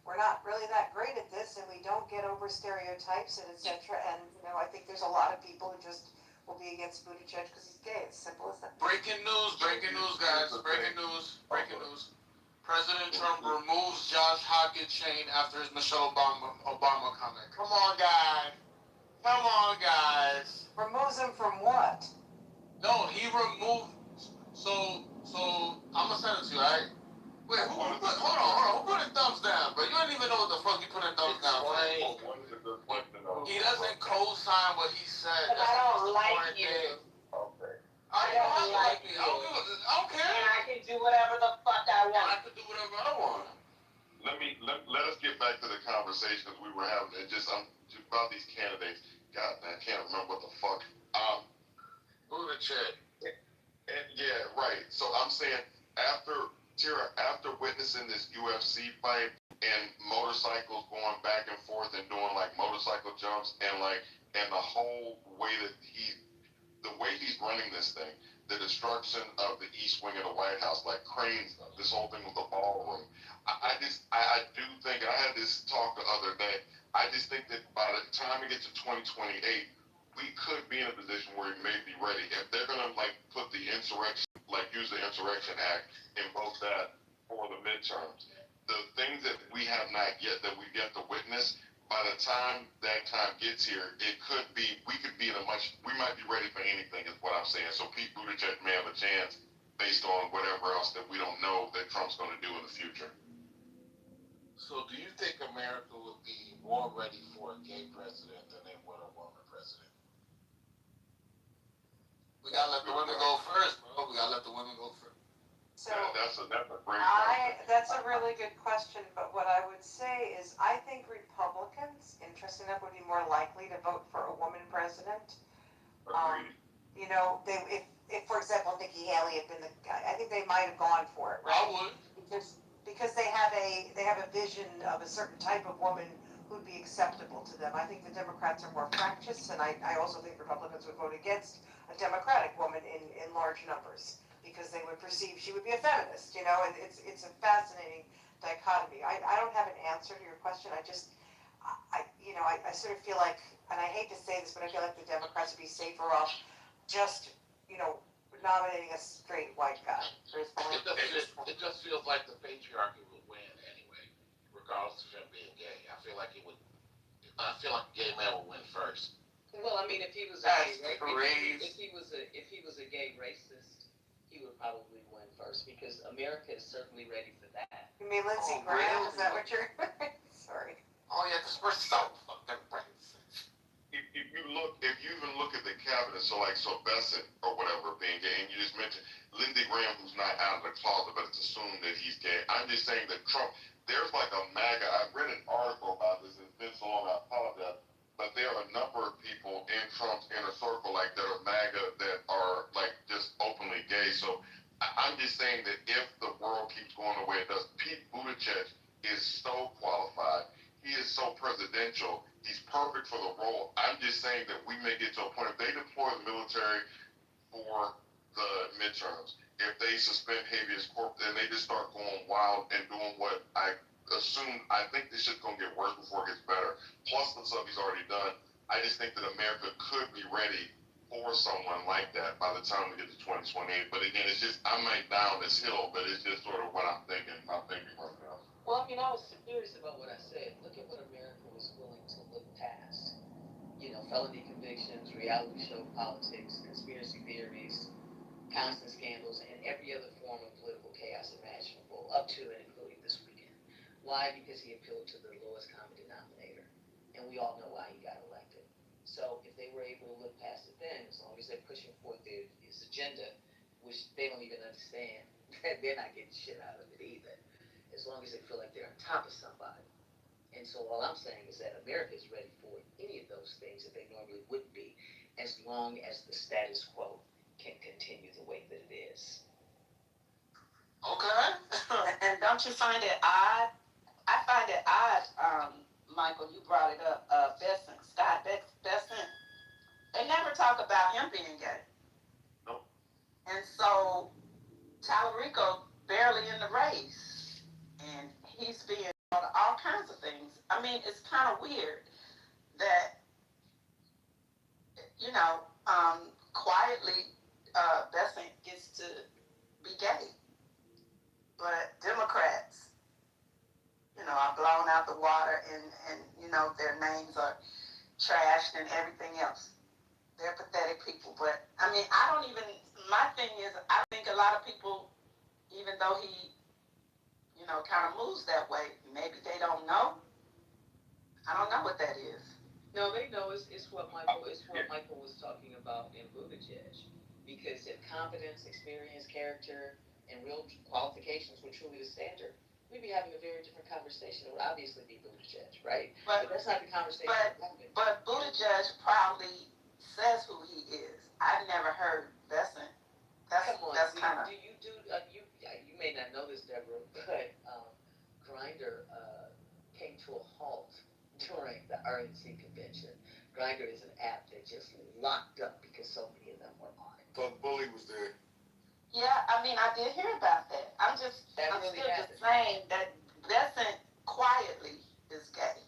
we're not really that great at this, and we don't get over stereotypes and et cetera. And, I think there's a lot of people who just will be against Buttigieg because he's gay. It's simple as that. Breaking news, guys. Breaking news. President Trump removes Josh Hawkins' chain after his Michelle Obama comment. Come on, guys. Removes him from what? No, he removed. So I'm gonna send it to you, alright? Wait, hold on. Who put his thumbs down, bro? You don't even know what the fuck you put his thumbs down for. He doesn't co-sign what he said. But I don't like you. Okay. I don't like me. I don't care. And I can do whatever the fuck I want. I can do whatever I want. Let us get back to the conversation that we were having. About these candidates. God, I can't remember what the fuck. Buttigieg. And yeah, right. So I'm saying after witnessing this UFC fight and motorcycles going back and forth and doing like motorcycle jumps and the whole way that the way he's running this thing, the destruction of the East Wing of the White House, like cranes, this whole thing with the ballroom. I do think, and I had this talk the other day, I just think that by the time we get to 2028, we could be in a position where we may be ready. If they're going to put the insurrection, use the Insurrection Act, invoke that for the midterms, the things that we have not yet, that we've yet to witness, by the time that time gets here, we might be ready for anything is what I'm saying. So Pete Buttigieg may have a chance based on whatever else that we don't know that Trump's going to do in the future. So do you think America would be more ready for a gay president than they would a woman president? We gotta let the women go first, bro. So That's a great that's a really good question, but what I would say is I think Republicans, interesting enough, would be more likely to vote for a woman president. Agreed. If if, for example, Nikki Haley had been the guy, I think they might have gone for it, right? I would. Because they have a vision of a certain type of woman who'd be acceptable to them. I think the Democrats are more fractious, and I also think Republicans would vote against a Democratic woman in large numbers, because they would perceive she would be a feminist, you know, and it's a fascinating dichotomy. I don't have an answer to your question. I sort of feel like, and I hate to say this, but I feel like the Democrats would be safer off just, nominating a straight white guy. It just feels like the patriarchy would win anyway, regardless of him being gay. I feel like a gay man would win first. Well, I mean, if he was a gay racist, he would probably win first, because America is certainly ready for that. You mean Lindsey Graham? Is that what you're? Sorry. Oh yeah, because we're so fucking racist. If you even look at the cabinet, so Bessent or whatever being gay, and you just mentioned Lindsey Graham, who's not out of the closet, but it's assumed that he's gay. I'm just saying that Trump, there's like a MAGA. I read an article about this. It's been so long, I apologize, but there are a number of people in Trump's inner circle that are MAGA that are just openly gay. So I'm just saying that if the world keeps going the way it does, Pete Buttigieg is so qualified. He is so presidential. He's perfect for the role. I'm just saying that we may get to a point, if they deploy the military for the midterms, if they suspend habeas corpus, then they just start going wild and doing what I think this shit's going to get worse before it gets better. Plus the stuff he's already done. I just think that America could be ready for someone like that by the time we get to 2028. But again, it's just, I might down this hill, but it's just sort of what I'm thinking right now. Well, I mean, I was serious about what I said. Look at what America was willing to look past. Felony convictions, reality show politics, conspiracy theories, constant scandals, and every other form of political chaos imaginable, up to and including this weekend. Why? Because he appealed to the lowest common denominator. And we all know why he got elected. So if they were able to look past it then, as long as they're pushing forth his agenda, which they don't even understand, they're not getting shit out of it either, as long as they feel like they're on top of somebody. And so all I'm saying is that America is ready for any of those things that they normally wouldn't be, as long as the status quo can continue the way that it is. Okay. And don't you find it odd? I find it odd, Michael, you brought it up, Scott Bessent. They never talk about him being gay. Nope. And so Tallarico barely in the race, and he's being on all kinds of things. I mean, it's kind of weird that, quietly, Bessent gets to be gay, but Democrats, are blown out the water, and their names are trashed and everything else. They're pathetic people, but I mean, my thing is, I think a lot of people, even though he, kind of moves that way, maybe they don't know. I don't know what that is. No, they know it's what Michael was talking about in Buttigieg, because if competence, experience, character, and real qualifications were truly the standard, we'd be having a very different conversation. It would obviously be Buttigieg, right? But that's not the conversation we're having. But Buttigieg proudly says who he is. I've never heard Bessent. That's kind of. You may not know this, Deborah, but Grindr came to a halt during the RNC convention. Grindr is an app that just locked up because so many of them were on it. So Bully was there. Yeah, I mean, I did hear about that. I'm still just saying that Bessent quietly is gay.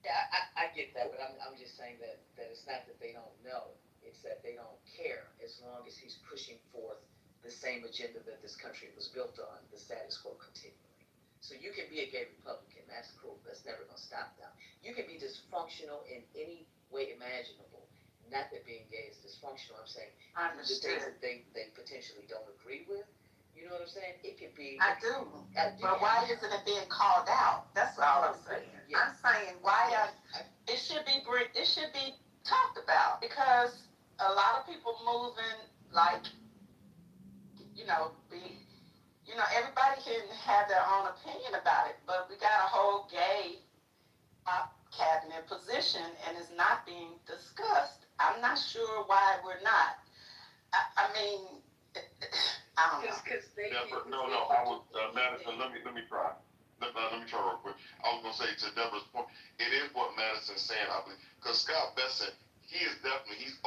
Yeah, I get that, but I'm just saying that it's not that they don't know. It's that they don't care, as long as he's pushing forth the same agenda that this country was built on, the status quo continually. So you can be a gay Republican, that's cool, that's never going to stop them. You can be dysfunctional in any way imaginable. Not that being gay is dysfunctional, I'm saying the things that they potentially don't agree with, you know what I'm saying? It could be. I do. But why isn't it being called out? That's all I'm saying. Yeah. I'm saying it should be talked about, because a lot of people moving everybody can have their own opinion about it, but we got a whole gay cabinet position and it's not being discussed. I'm not sure why we're not. I mean, I don't know. Deborah, no, I was, Madison, let me try. Let me try real quick. I was gonna say to Deborah's point, it is what Madison's saying, I believe, because Scott Besson, he's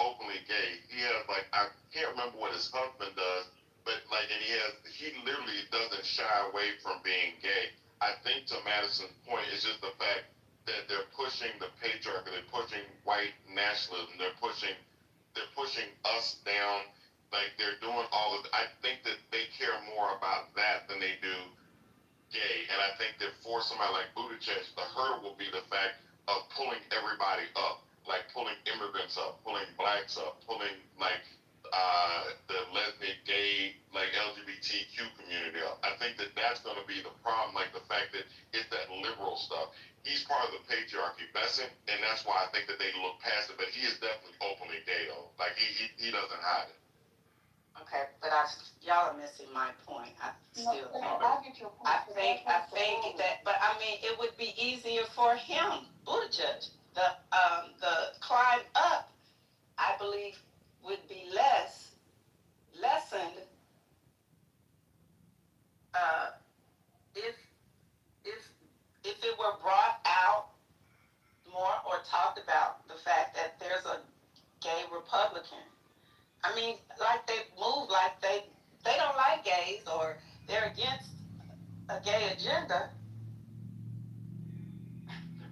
openly gay. He has, like, I can't remember what his husband does, but, like, and he literally doesn't shy away from being gay. I think to Madison's point, it's just the fact that they're pushing the patriarchy, they're pushing white nationalism, they're pushing us down. Like, they're doing all of, I think that they care more about that than they do gay. And I think that for somebody like Buttigieg, the hurdle will be the fact of pulling everybody up, like pulling immigrants up, pulling blacks up, pulling, like, the lesbian, gay, like, LGBTQ community up. I think that that's going to be the problem, like the fact that it's that liberal stuff. He's part of the patriarchy, Besson, and that's why I think that they look past it, but he is definitely openly gay, though. Like, he doesn't hide it. Okay, but y'all are missing my point. I still think. I get your point. I think that, but I mean, it would be easier for him, Buttigieg. The climb up, I believe, would be lessened, if it were brought out more or talked about the fact that there's a gay Republican. I mean, like they move like they don't like gays or they're against a gay agenda.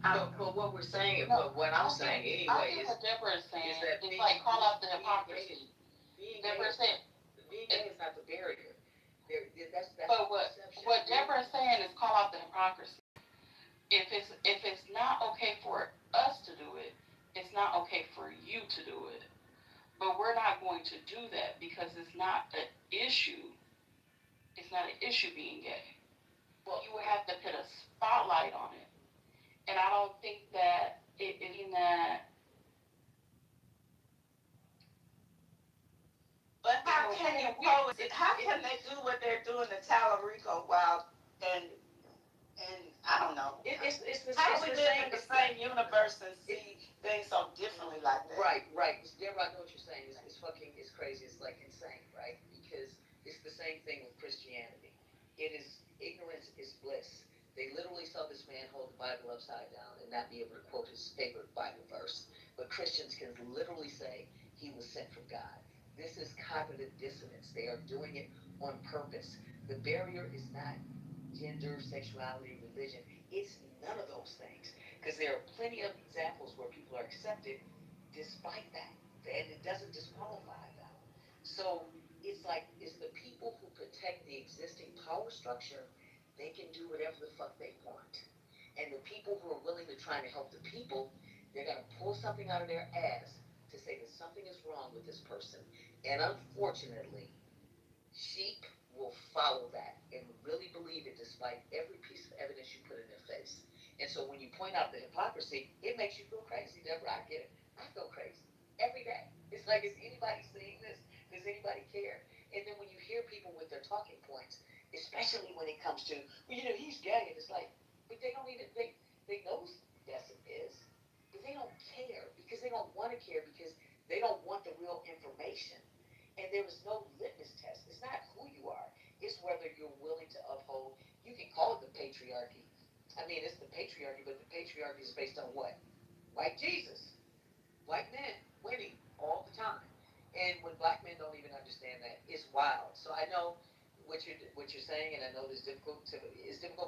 But what we're saying, what I'm saying anyway, I think what Deborah is saying that is like call out the hypocrisy. Deborah said being gay is not the barrier. But what Deborah is saying is call out the hypocrisy. If it's not okay for us to do it, it's not okay for you to do it. But we're not going to do that because it's not an issue. It's not an issue being gay. Well, you would have to put a spotlight on it. And I don't think that But how can they do what they're doing to Tallarico while and I don't know. How we live in the same universe and see things so differently like that? Right. Deborah, I know what you're saying. It's crazy. It's like insane, right? Because it's the same thing with Christianity. Ignorance is bliss. They literally saw this man hold the Bible upside down and not be able to quote his favorite Bible verse. But Christians can literally say he was sent from God. This is cognitive dissonance. They are doing it on purpose. The barrier is not gender, sexuality, religion. It's none of those things. Because there are plenty of examples where people are accepted despite that. And it doesn't disqualify them. So it's the people who protect the existing power structure, they can do whatever the fuck they want. And the people who are willing to try to help the people, they're going to pull something out of their ass to say that something is wrong with this person. And unfortunately, sheep will follow that and really believe it despite every piece of evidence you put in their face. And so when you point out the hypocrisy, it makes you feel crazy, Deborah. I get it. I feel crazy every day. It's like, is anybody seeing this? Does anybody care? And then when you hear people with their talking points, especially when it comes to, well, he's gay, and it's like, but they don't even, they know yes it is, but they don't care because they don't want to care because they don't want the real information. And there is no litmus test. It's not who you are. It's whether you're willing to uphold, you can call it the patriarchy. I mean, it's the patriarchy, but the patriarchy is based on what? White Jesus. White men winning all the time. And when black men don't even understand that, it's wild. So I know what you're saying, and I know it's difficult for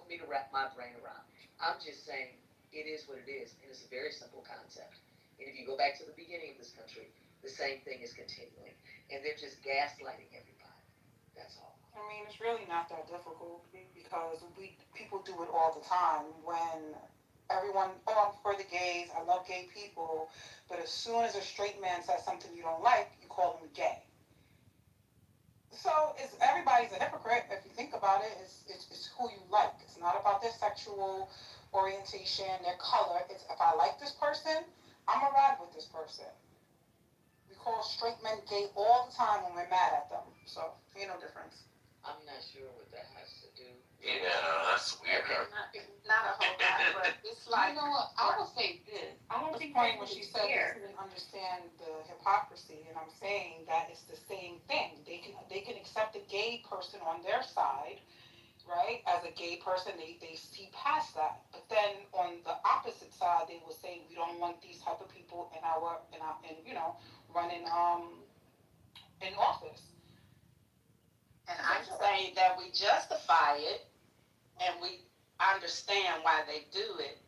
me to wrap my brain around. I'm just saying it is what it is, and it's a very simple concept. And if you go back to the beginning of this country, the same thing is continuing. And they're just gaslighting everybody. That's all. I mean, it's really not that difficult because people do it all the time when everyone, I'm for the gays, I love gay people, but as soon as a straight man says something you don't like, you call him gay. So everybody's a hypocrite if you think about it. It's who you like. It's not about their sexual orientation, their color. It's if I like this person, I'm gonna ride with this person. We call straight men gay all the time when we're mad at them. So ain't no difference. I'm not sure what that has to do. Yeah, that's weird. Not a whole lot, but it's like. You know what, I will say this, I don't think point when she said they couldn't understand the hypocrisy, and I'm saying that it's the same thing. They can accept a gay person on their side, right? As a gay person, they see past that. But then on the opposite side, they will say we don't want these type of people in running in office. And I'm saying that we justify it and we understand why they do it,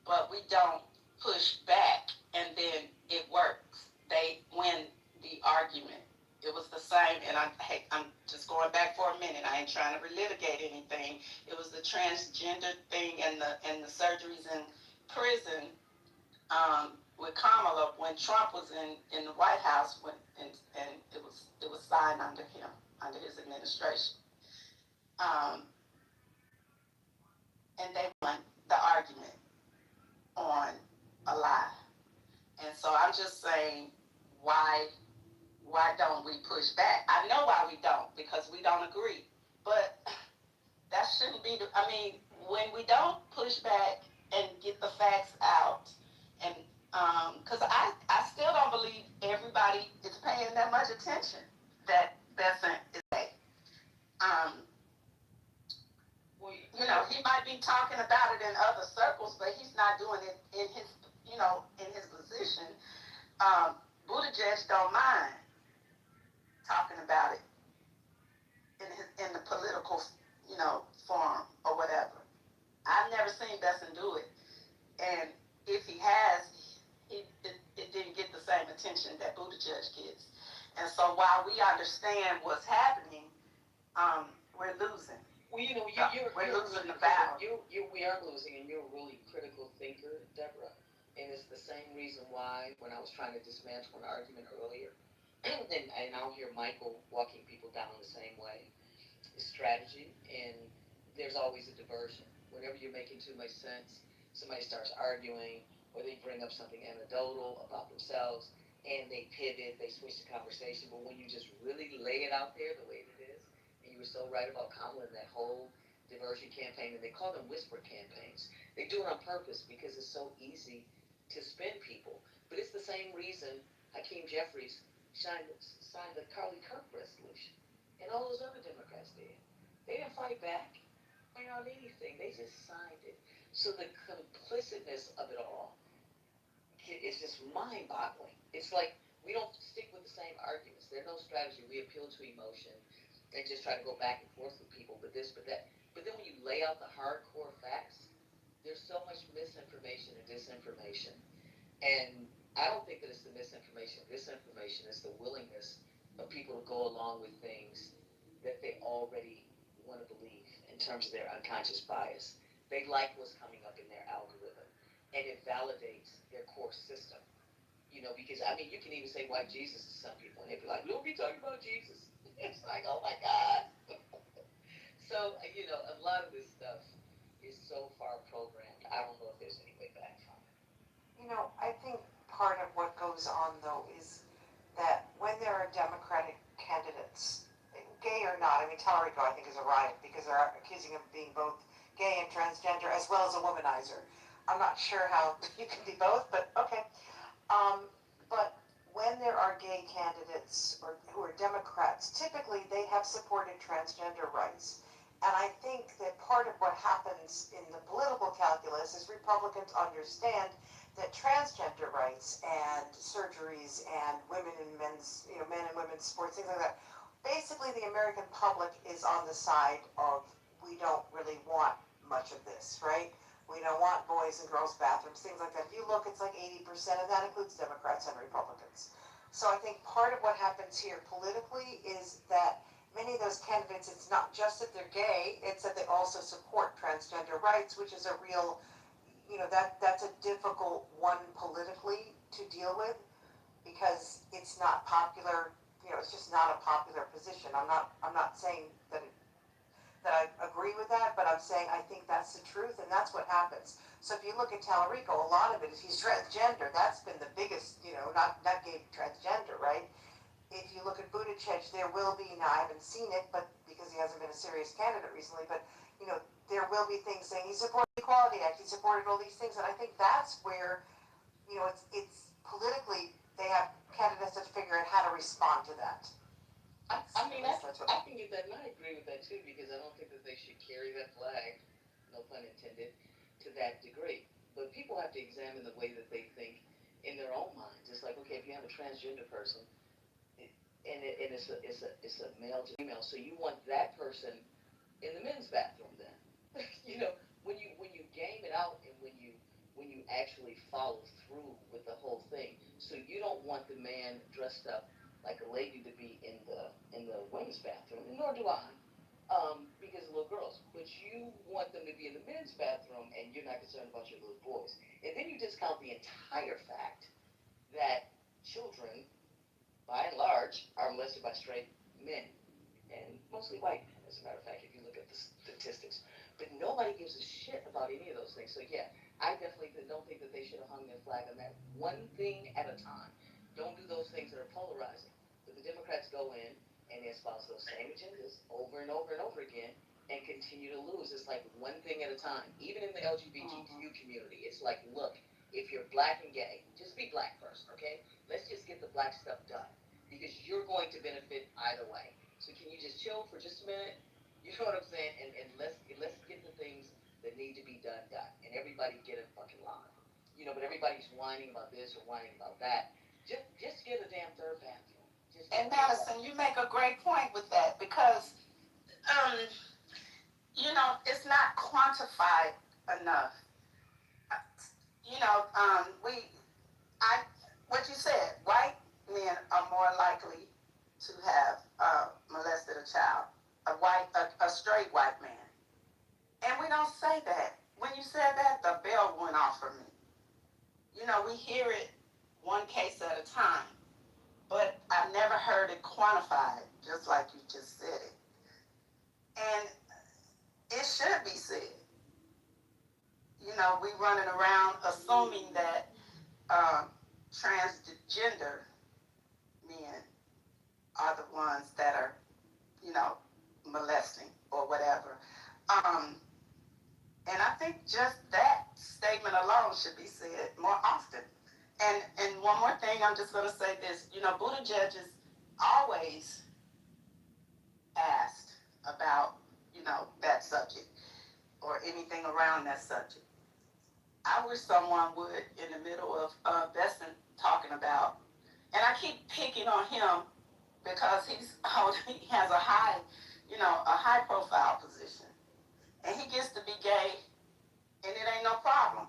but we don't push back and then it works. They win the argument. It was the same, and I'm just going back for a minute. I ain't trying to relitigate anything. It was the transgender thing and the surgeries in prison with Kamala when Trump was in the White House and it was signed under him, under his administration. And they won the argument on a lie. And so I'm just saying, why don't we push back? I know why we don't, because we don't agree. But that shouldn't be, when we don't push back and get the facts out, and because I still don't believe everybody is paying that much attention that Besant is gay. He might be talking about it in other circles, but he's not doing it in his position. Buttigieg don't mind talking about it in the political, forum or whatever. I've never seen Besson do it, and if he has, it didn't get the same attention that Buttigieg gets. And so while we understand what's happening, we're losing. Well, we're losing the battle. We are losing, and you're a really critical thinker, Deborah. And it's the same reason why, when I was trying to dismantle an argument earlier, and I'll hear Michael walking people down the same way, is strategy, and there's always a diversion. Whenever you're making too much sense, somebody starts arguing, or they bring up something anecdotal about themselves, and they pivot, they switch the conversation. But when you just really lay it out there the way it is, and you were so right about Kamala and that whole diversion campaign, and they call them whisper campaigns. They do it on purpose because it's so easy to spin people. But it's the same reason Hakeem Jeffries signed the Carly Kirk resolution, and all those other Democrats did. They didn't fight back on anything. They just signed it. So the complicitness of it all is just mind-boggling. It's like we don't stick with the same arguments. There's no strategy. We appeal to emotion and just try to go back and forth with people, but this, but that. But then when you lay out the hardcore facts, there's so much misinformation and disinformation. And I don't think that it's the misinformation. Disinformation is the willingness of people to go along with things that they already want to believe in terms of their unconscious bias. They like what's coming up in their algorithm, and it validates their core system. Because you can even say why Jesus to some people, and they'd be like, "Don't be talking about Jesus." It's like, oh my God. So a lot of this stuff is so far programmed. I don't know if there's any way back from it. I think part of what goes on, though, is that when there are Democratic candidates, gay or not, Tallarico, I think, is a riot because they're accusing him of being both gay and transgender as well as a womanizer. I'm not sure how you can be both, but okay. But when there are gay candidates who are Democrats, typically they have supported transgender rights. And I think that part of what happens in the political calculus is Republicans understand that transgender rights and surgeries and women and men's, men and women's sports, things like that, basically the American public is on the side of we don't really want much of this, right? We don't want boys and girls bathrooms, things like that. If you look, it's like 80%, and that includes Democrats and Republicans. So I think part of what happens here politically is that many of those candidates, it's not just that they're gay, it's that they also support transgender rights, which is a real, that's a difficult one politically to deal with because it's not popular, it's just not a popular position. I'm not saying that I agree with that, but I'm saying I think that's the truth, and that's what happens. So if you look at Tallarico, a lot of it is he's transgender. That's been the biggest, not gay transgender, right? If you look at Buttigieg, there will be, now I haven't seen it, but because he hasn't been a serious candidate recently, but, you know, there will be things saying he supported the Equality Act, he supported all these things, and I think that's where, you know, it's politically, they have candidates that figure out how to respond to that. I mean, I can get that, and I agree with that too, because I don't think that they should carry that flag, no pun intended, to that degree. But people have to examine the way that they think in their own minds. It's like, okay, if you have a transgender person, and it's a male to female, so you want that person in the men's bathroom then. You know, when you game it out and when you actually follow through with the whole thing. So you don't want the man dressed up like a lady to be in the women's bathroom, and nor do I, because of little girls. But you want them to be in the men's bathroom, and you're not concerned about your little boys. And then you discount the entire fact that children, by and large, are molested by straight men, and mostly white men, as a matter of fact, if you look at the statistics. But nobody gives a shit about any of those things. So yeah, I definitely don't think that they should have hung their flag on that, one thing at a time. Don't do those things that are polarizing. But the Democrats go in and they espouse those same agendas over and over and over again and continue to lose. It's like one thing at a time. Even in the LGBTQ community, it's like, look, if you're black and gay, just be black first, okay? Let's just get the black stuff done, because you're going to benefit either way. So can you just chill for just a minute? You know what I'm saying? And let's get the things that need to be done. And everybody get in fucking line. You know, but everybody's whining about this or whining about that. Just get a damn third bathroom. And Madison, you make a great point with that, because you know, it's not quantified enough. You know, what you said, white men are more likely to have molested a child, a straight white man. And we don't say that. When you said that, the bell went off for me. You know, we hear it one case at a time, but I've never heard it quantified, just like you just said it. And it should be said. You know, we running around assuming that transgender men are the ones that are, you know, molesting or whatever. And I think just that statement alone should be said more often. And one more thing, I'm just going to say this. You know, Buttigieg is always asked about, you know, that subject or anything around that subject. I wish someone would, in the middle of Besson talking about, and I keep picking on him because he has a high, you know, a high profile position. And he gets to be gay, and it ain't no problem.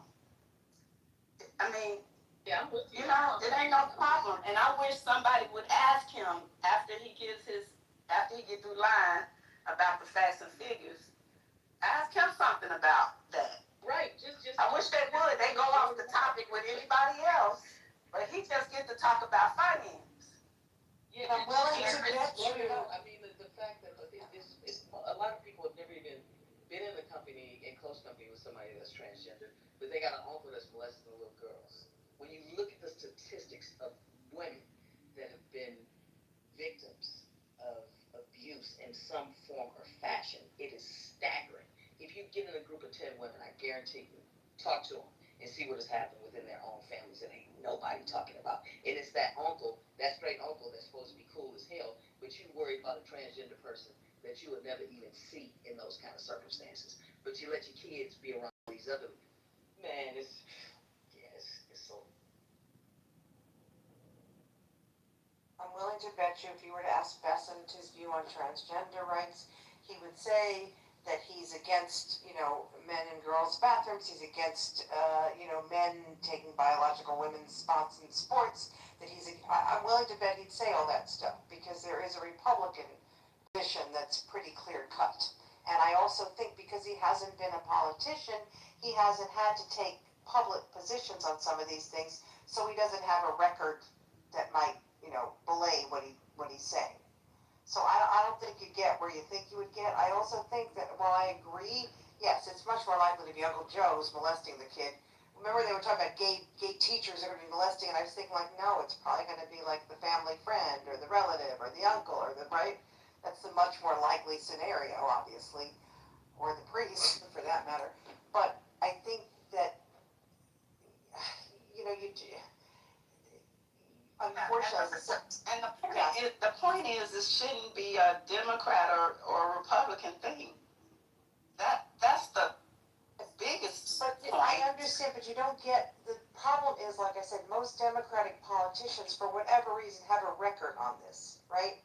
I mean, Yeah, I'm with you. You know, it ain't no problem. And I wish somebody would ask him after he get through lying about the facts and figures, ask him something about that. Right. I wish they would. They go off the topic with anybody else, but he just get to talk about finance. Yeah, I'm willing to bet you. I mean, the fact that it's a lot of people have never even been in a company, in close company with somebody that's transgender, but they got an uncle that's molesting the little girls. When you look at the statistics of women that have been victims of abuse in some form or fashion, it is staggering. If you get in a group of 10 women, I guarantee you, talk to them and see what has happened within their own families that ain't nobody talking about. And it's that uncle, that straight uncle that's supposed to be cool as hell, but you worry about a transgender person that you would never even see in those kind of circumstances. But you let your kids be around these other, man, it's so. I'm willing to bet you if you were to ask Bessent his view on transgender rights, he would say that he's against, you know, men and girls' bathrooms, he's against, you know, men taking biological women's spots in sports, that I'm willing to bet he'd say all that stuff, because there is a Republican position that's pretty clear cut. And I also think because he hasn't been a politician, he hasn't had to take public positions on some of these things, so he doesn't have a record that might, you know, belay what he's saying. So I don't think you get where you think you would get. I also think that while I agree, yes, it's much more likely to be Uncle Joe who's molesting the kid. Remember they were talking about gay teachers that are going to be molesting, and I was thinking like, no, it's probably going to be like the family friend or the relative or the uncle or the, right? That's the much more likely scenario, obviously, or the priest, for that matter. But I think that, unfortunately, And the point is, it shouldn't be a Democrat or Republican thing. That's the biggest but point. I understand, but you don't get, the problem is, like I said, most Democratic politicians, for whatever reason, have a record on this, right?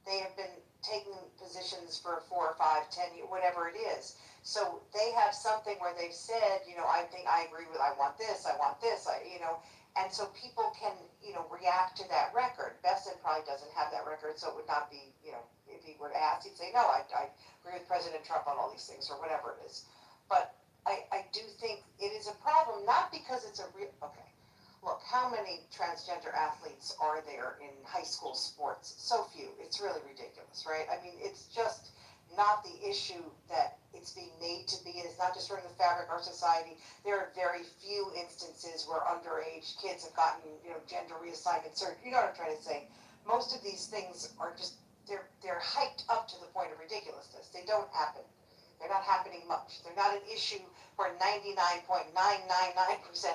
They have been taking positions for 4 or 5, 10 years, whatever it is. So they have something where they've said, I think I agree with, I want this, and so people can, react to that record. Besson probably doesn't have that record, so it would not be, if he were asked, he'd say, no, I agree with President Trump on all these things, or whatever it is. But I do think it is a problem, not because it's a real, okay. Look, how many transgender athletes are there in high school sports? So few. It's really ridiculous, right? I mean, it's just not the issue that it's being made to be. It's not just from the fabric of our society. There are very few instances where underage kids have gotten, gender reassignment surgery. You know what I'm trying to say? Most of these things are just, they're hyped up to the point of ridiculousness. They don't happen. They're not happening much. They're not an issue for 99.999%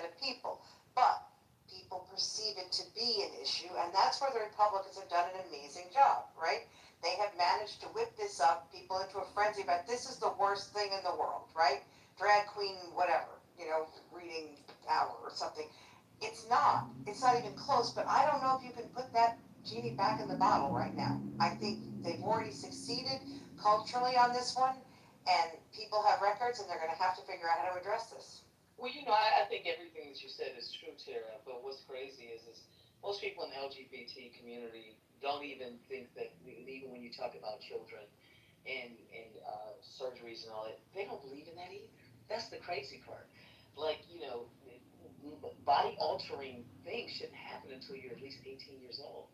of people. But people perceive it to be an issue, and that's where the Republicans have done an amazing job, right? They have managed to whip this up, people into a frenzy about this is the worst thing in the world, right? Drag queen, whatever, reading hour or something. It's not even close, but I don't know if you can put that genie back in the bottle right now. I think they've already succeeded culturally on this one, and people have records, and they're going to have to figure out how to address this. Well, I think everything that you said is true, Tara, but what's crazy is most people in the LGBT community don't even think that, even when you talk about children and surgeries and all that, they don't believe in that either. That's the crazy part. Like, body altering things shouldn't happen until you're at least 18 years old.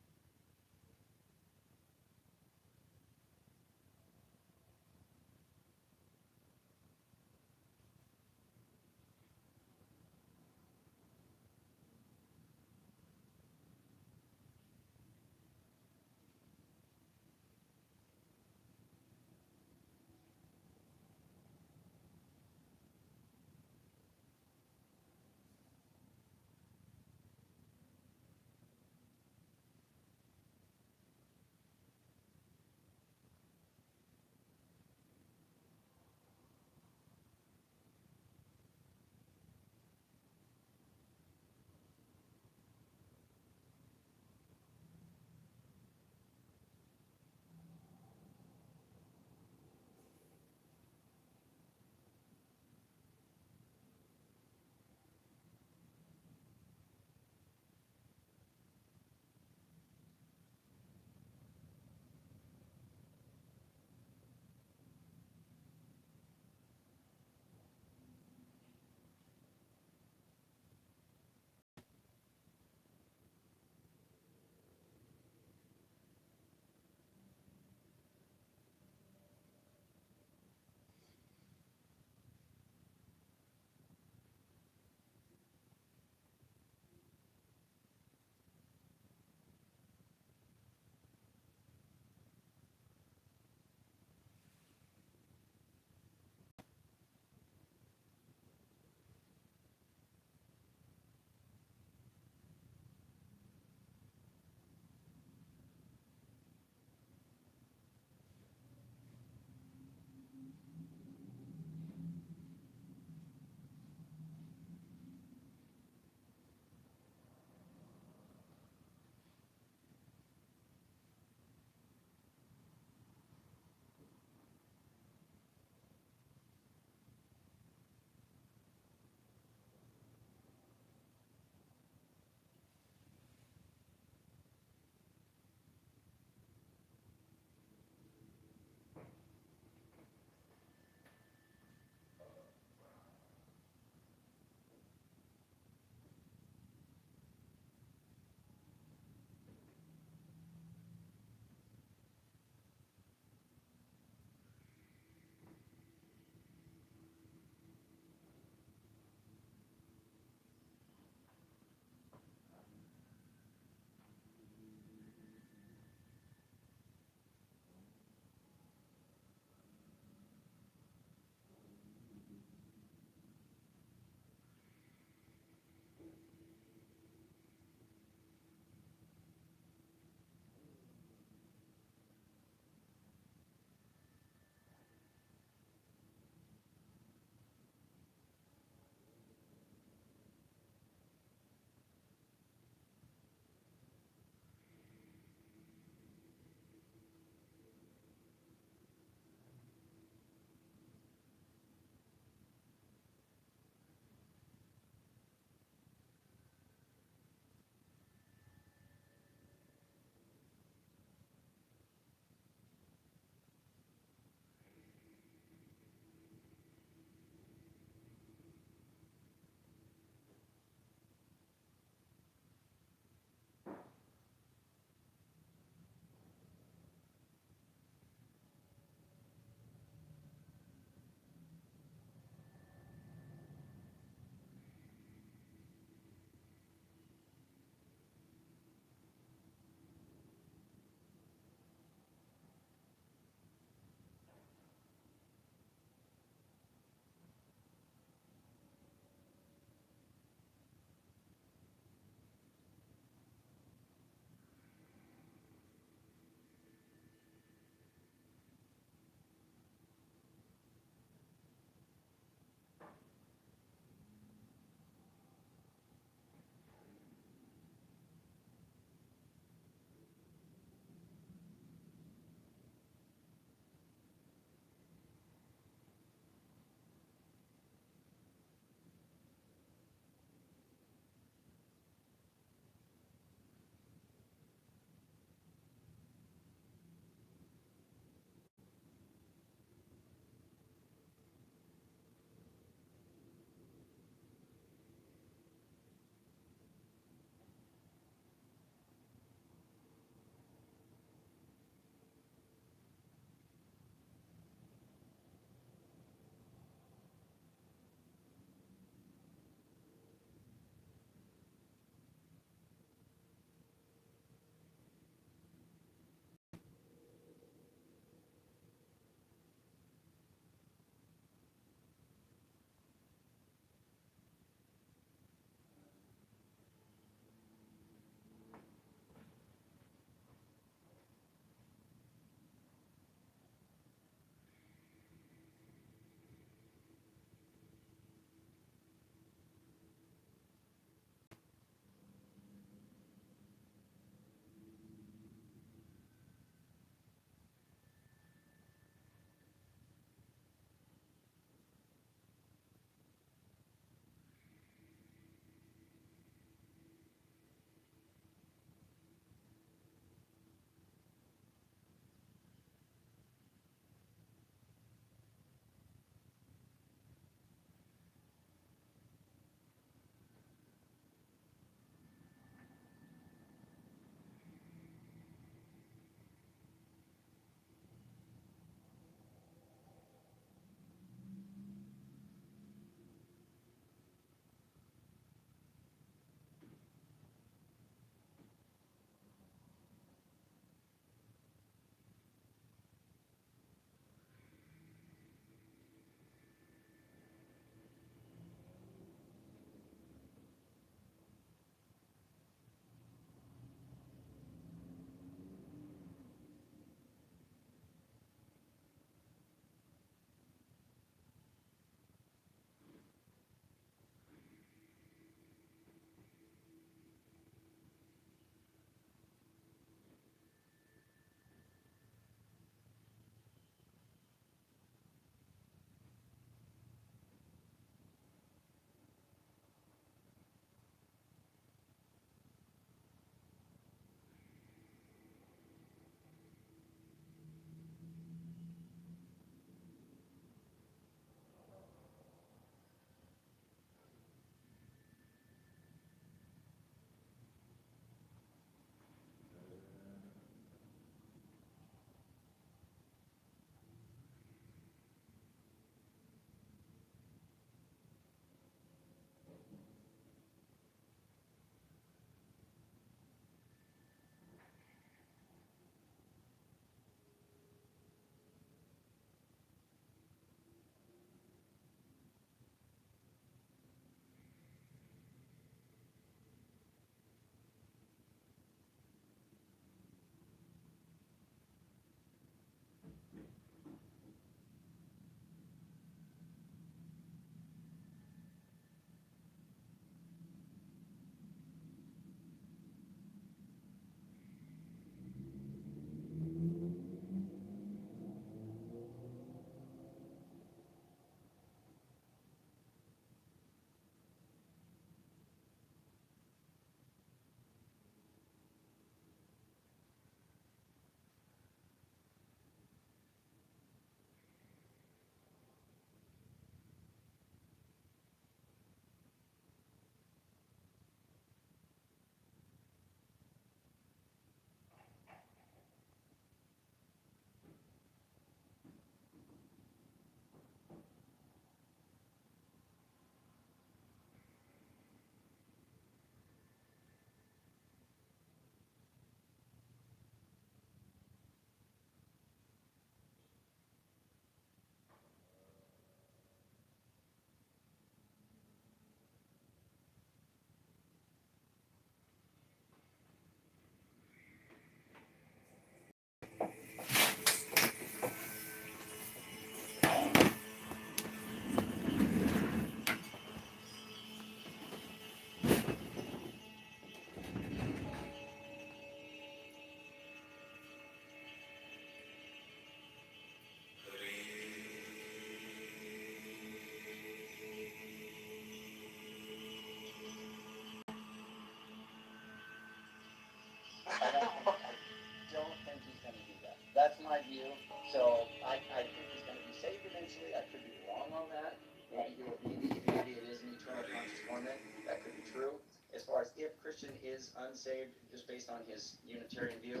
view. So I think he's going to be saved eventually. I could be wrong on that. Maybe it is an eternal conscious torment. That could be true. As far as if Christian is unsaved, just based on his Unitarian view,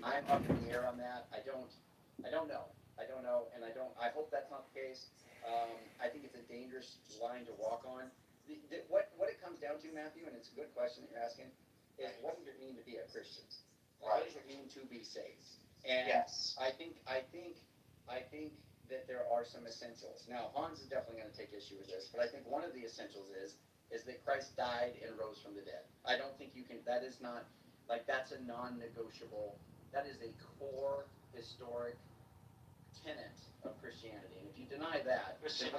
I'm up in the air on that. I don't know. And I hope that's not the case. I think it's a dangerous line to walk on. What it comes down to, Matthew, and it's a good question that you're asking, is what does it mean to be a Christian? What does it mean to be saved? And yes. I think that there are some essentials. Now, Hans is definitely going to take issue with this, but I think one of the essentials is that Christ died and rose from the dead. I don't think you can, that is not, like, that's a non-negotiable, that is a core historic tenet of Christianity. And if you deny that, Christian,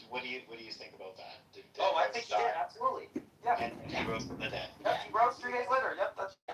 what do you think about that? I think he did, absolutely. Yeah. And he rose from the dead. Yep, he rose 3 days later. Yep, that's